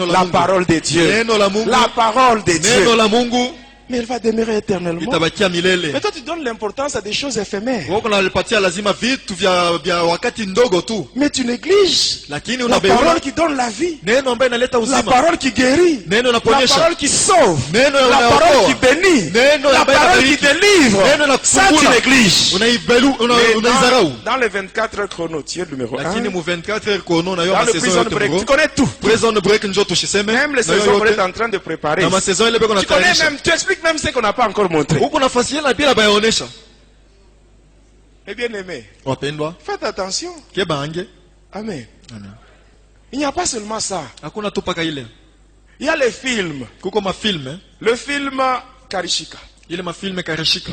S2: La parole de Dieu. La parole de Dieu. Mais elle va demeurer éternellement.
S3: itabakia milele.
S2: Mais toi tu donnes l'importance à des choses éphémères.
S3: Wako nalipatia lazima vitu vya wakati ndogo tu.
S2: Mais tu négliges
S3: Lakini
S2: la
S3: unabeula
S2: parole qui donne la vie.
S3: neno ambayo inaleta
S2: La
S3: uzima.
S2: parole qui guérit.
S3: Neno
S2: La
S3: inaponyesha.
S2: parole qui sauve.
S3: Neno
S2: La
S3: inaokoa.
S2: parole qui bénit.
S3: Neno
S2: La
S3: ambayo
S2: parole qui
S3: inabariki.
S2: délivre.
S3: Neno
S2: Ça tu
S3: inakufungula.
S2: négliges. Mais
S3: Unaizarau.
S2: dans les 24 heures chrono, tu es le numéro 1.
S3: Lakini mu 24 heures kono na yo
S2: Dans
S3: ma
S2: le
S3: saison
S2: prison
S3: yote
S2: break,
S3: bro.
S2: tu connais tout.
S3: Prison break njo tushiseme.
S2: Même les
S3: Na yo
S2: saisons qu'on
S3: yote.
S2: est en train de préparer.
S3: Na ma saison ile beko
S2: Tu connais
S3: natayarisha.
S2: même, tu expliques même ce qu'on n'a pas encore montré.
S3: Huko nafasi ile bila bayaonesha.
S2: Eh bien aimé,
S3: Wapendwa,
S2: faites attention.
S3: kebange.
S2: Amen.
S3: Amen.
S2: Il n'y a pas seulement ça.
S3: Hakuna tu paka ile.
S2: Il y a les films.
S3: Kuko mafilme,
S2: Le film Karishika.
S3: ile mafilme karishika.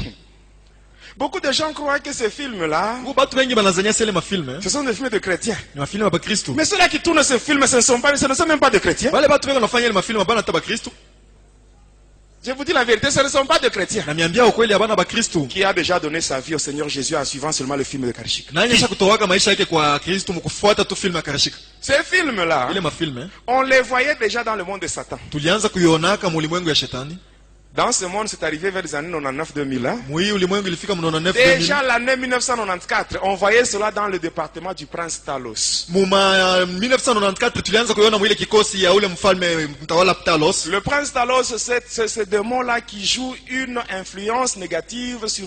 S2: Beaucoup de gens croient que ces films-là,
S3: Kuko batu wengi banazania sele mafilme,
S2: ce sont des films de chrétiens.
S3: ni mafilme ba Kristo.
S2: Mais ceux-là qui tournent ces films, ce ne sont même pas de chrétiens.
S3: Wale batu wengi wanafanya ile mafilme bana ta ba Kristo.
S2: Je vous dis la vérité, ce ne sont pas de chrétiens.
S3: Na miambia ukweli abana ba Kristo.
S2: Qui a déjà donné sa vie au Seigneur Jésus en suivant seulement le film de Karishika.
S3: Nani sha kutowaka maisha yake kwa Kristo mkufuata tu filme ya karishika.
S2: Ces films-là,
S3: Ile mafilme
S2: on les voyait déjà dans le monde de Satan.
S3: tulianza kuionaka mu ulimwengu ya shetani.
S2: Dans ce monde, c'est arrivé vers les années 99-2000.
S3: Mu hii ulimwengu ilifika mu 99
S2: Déjà
S3: 2000.
S2: l'année 1994, on voyait cela dans le département du prince Talos.
S3: Mu 1994 tulianza kuiona mu ile kikosi ya ule mfalme mtawala Talos.
S2: Le prince Talos, c'est ce démon-là qui joue une influence négative sur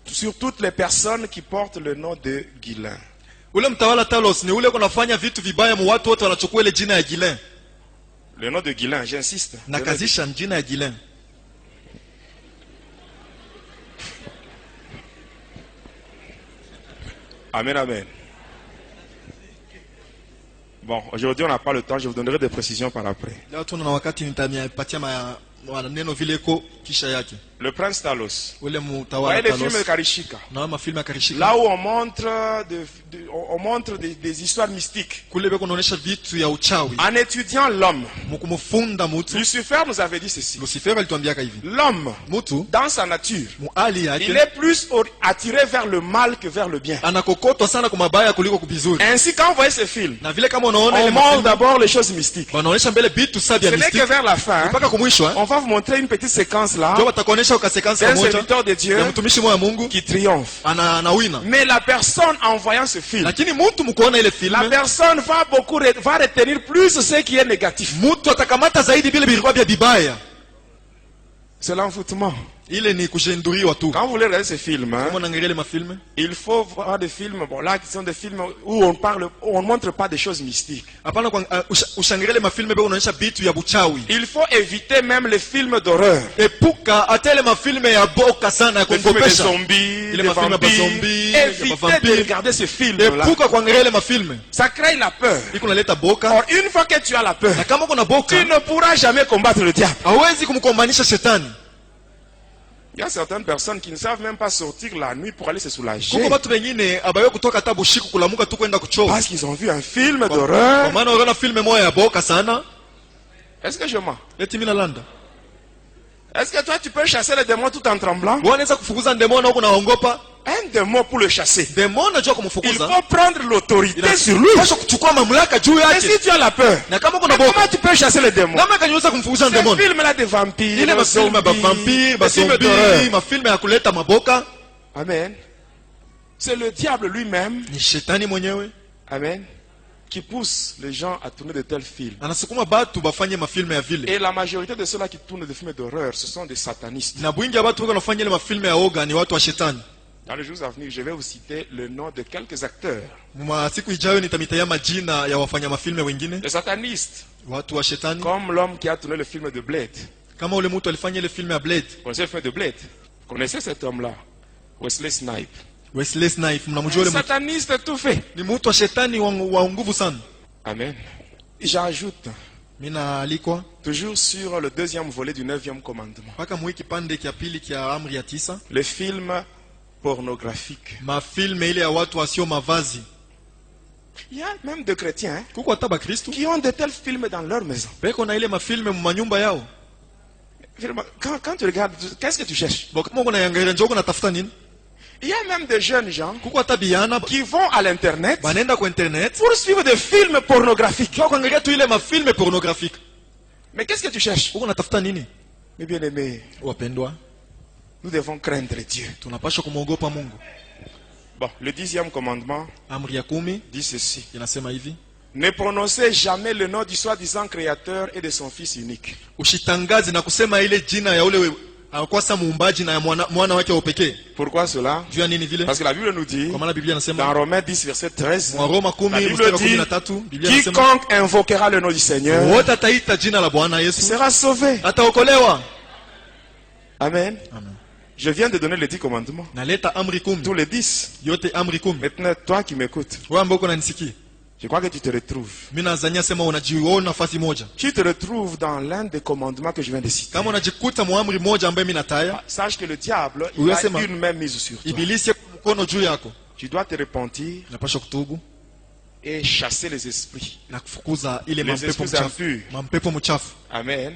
S2: sur toutes les personnes qui portent le nom de Guilain.
S3: Ule mtawala Talos ni ule kunafanya vitu vibaya mu watu wote wanachukua ile jina ya Gilen.
S2: Le nom de Guilain, j'insiste.
S3: Nakazisha jina ya Gilen.
S2: Amen, amen. Bon, aujourd'hui on n'a pas le temps, je vous donnerai des précisions par après.
S3: Leo tuna na wakati nitamipatia maneno vile iko kisha yake.
S2: Le prince Talos.
S3: Ule
S2: Vous
S3: mtawala
S2: voyez les films de
S3: Talos.
S2: Karishika.
S3: Na mafilme ya karishika.
S2: Là où on montre, on montre des histoires mystiques.
S3: Kule beko naonesha vitu ya uchawi.
S2: En étudiant l'homme,
S3: Mkumufunda mutu.
S2: Lucifer nous avait dit ceci.
S3: Lucifer alituambiaka hivi.
S2: L'homme,
S3: Mutu
S2: dans sa nature,
S3: mu hali
S2: il
S3: yake
S2: est plus attiré vers le mal que vers le bien.
S3: anakokotwa sana kwa mabaya kuliko kubizuri.
S2: Ainsi, quand vous voyez ce film,
S3: Na vile kama unaona
S2: on
S3: ile
S2: montre
S3: mafilme
S2: d'abord les choses mystiques.
S3: wanaonesha mbele vitu
S2: Ce
S3: sabia
S2: n'est que
S3: mistiki.
S2: vers la fin,
S3: Mpaka kumwisho
S2: on va vous montrer une petite séquence là
S3: ndio watakuonesha ukasekansi
S2: d'un
S3: moja
S2: serviteur de Dieu
S3: ya mtumishi mmoja wa Mungu
S2: qui triomphe.
S3: anawina.
S2: Mais la personne en voyant ce film,
S3: Lakini mtu mkuona ile
S2: la
S3: filme,
S2: personne va retenir plus ce qui est négatif.
S3: mtu atakamata zaidi vile vilikuwa vya bibaya.
S2: C'est l'envoûtement.
S3: Ile ni kujenduriwa tu.
S2: Quand vous voulez regarder ce film,
S3: Kama unaangalia ile mafilme,
S2: il faut voir des films, bon là, qui sont des films où on montre pas des choses mystiques.
S3: hapana ushangilie ile mafilme bado unaonyesha vitu ya buchawi.
S2: Il faut éviter même les films d'horreur.
S3: Epuka hata ile mafilme ya boka sana ya
S2: Les films de
S3: kuogopesha.
S2: zombies,
S3: Il
S2: de
S3: est ma film à
S2: vampires.
S3: zombie, il est ma
S2: Évitez
S3: vampire.
S2: de regarder ces films-là.
S3: Epuka kuangalia ile mafilme.
S2: Ça crée la peur.
S3: Iko naleta boka.
S2: Or, une fois que tu as la peur,
S3: Na kama uko na boka,
S2: tu ne pourras jamais combattre le diable.
S3: hawezi kumkombanisha shetani.
S2: Il y a certaines personnes qui ne savent même pas sortir la nuit pour aller se soulager.
S3: Kuko watu wengine abayo kutoka hata bushiku kulamuka tu kwenda kuchoma.
S2: Parce qu'ils ont vu un film
S3: Kwa
S2: d'horreur.
S3: maana unaona filme moja ya boka sana.
S2: Est-ce que je mens?
S3: Eti mimi nalanda.
S2: Est-ce que toi tu peux chasser les démons tout en tremblant?
S3: Wewe unaweza kufukuza ndemona huko naongopa?
S2: Un démon pour le chasser,
S3: Demona unajua
S2: il
S3: kumfukuza.
S2: faut prendre l'autorité sur lui.
S3: Pasha kuchukua mamlaka juu
S2: Mais
S3: yake.
S2: si tu as la peur,
S3: Na kama uko na
S2: comment
S3: boka,
S2: tu peux chasser les démons?
S3: kama kanyuza kumfukuza
S2: Ces
S3: ndemona.
S2: films-là de vampires,
S3: Ile
S2: de
S3: mafilme ya vampire,
S2: des films d'horreur.
S3: bazombi, mafilme ya kuleta maboka.
S2: Amen. C'est le diable lui-même,
S3: Ni shetani mwenyewe.
S2: amen, qui pousse les gens à tourner de tels films.
S3: Anasukuma batu bafanye mafilme ya vile.
S2: Et la majorité de ceux-là qui tournent des films d'horreur, ce sont des satanistes.
S3: Na bwingi ya watu wako wanafanya ile mafilme ya oga ni watu wa shetani.
S2: Dans les jours à venir, je vais vous citer le nom de quelques acteurs.
S3: Mwa siku ijayo nitamitaia majina ya wafanya mafilme wengine.
S2: Les satanistes,
S3: Watu wa shetani.
S2: comme l'homme qui a tourné le film de Blade.
S3: Kama ule mtu alifanya ile filme ya Blade.
S2: Vous connaissez le film de Blade? Vous connaissez cet homme-là? Wesley Snipes.
S3: Wesley Snipes, mnamjua ule mtu.
S2: Sataniste tout fait.
S3: Ni mtu wa shetani wa nguvu sana.
S2: Amen. J'ajoute,
S3: Mimi naalikwa
S2: toujours sur le deuxième volet du 9e commandement,
S3: mpaka mwi kipande kia pili kia amri ya 9,
S2: le film pornographique.
S3: mafilme ile ya watu wasio mavazi.
S2: Il y a même des chrétiens hein,
S3: Kuko hata bakristo
S2: qui ont de tels films dans leur maison.
S3: beko na ile mafilme mu manyumba yao.
S2: Quand tu regardes, qu'est-ce que tu cherches?
S3: Bo kama uko na yangalia njoo unatafuta nini?
S2: Il y a même des jeunes gens
S3: Kuko hata biana
S2: qui vont à l'internet
S3: banaenda kwa internet
S2: pour suivre des films pornographiques.
S3: kwa kuangalia tu ile mafilme pornographique.
S2: Mais qu'est-ce que tu cherches?
S3: Uko unatafuta nini?
S2: Mes bien-aimés, nous devons craindre Dieu. Bon, le 10e commandement dit ceci. Ne prononcez jamais le nom du soi-disant créateur et de son fils unique. Pourquoi cela? Parce que la Bible nous dit, dans Romains 10, verset 13, la Bible dit, quiconque invoquera le nom du Seigneur sera sauvé. Amen. Je viens de donner les 10 commandements. Tous les 10. Maintenant, toi qui m'écoutes, je crois que tu te retrouves. Tu te retrouves dans l'un des commandements que je viens de citer. Sache que le diable, il a une main mise sur toi. Tu dois te repentir et chasser les esprits. Les esprits impurs. Amen.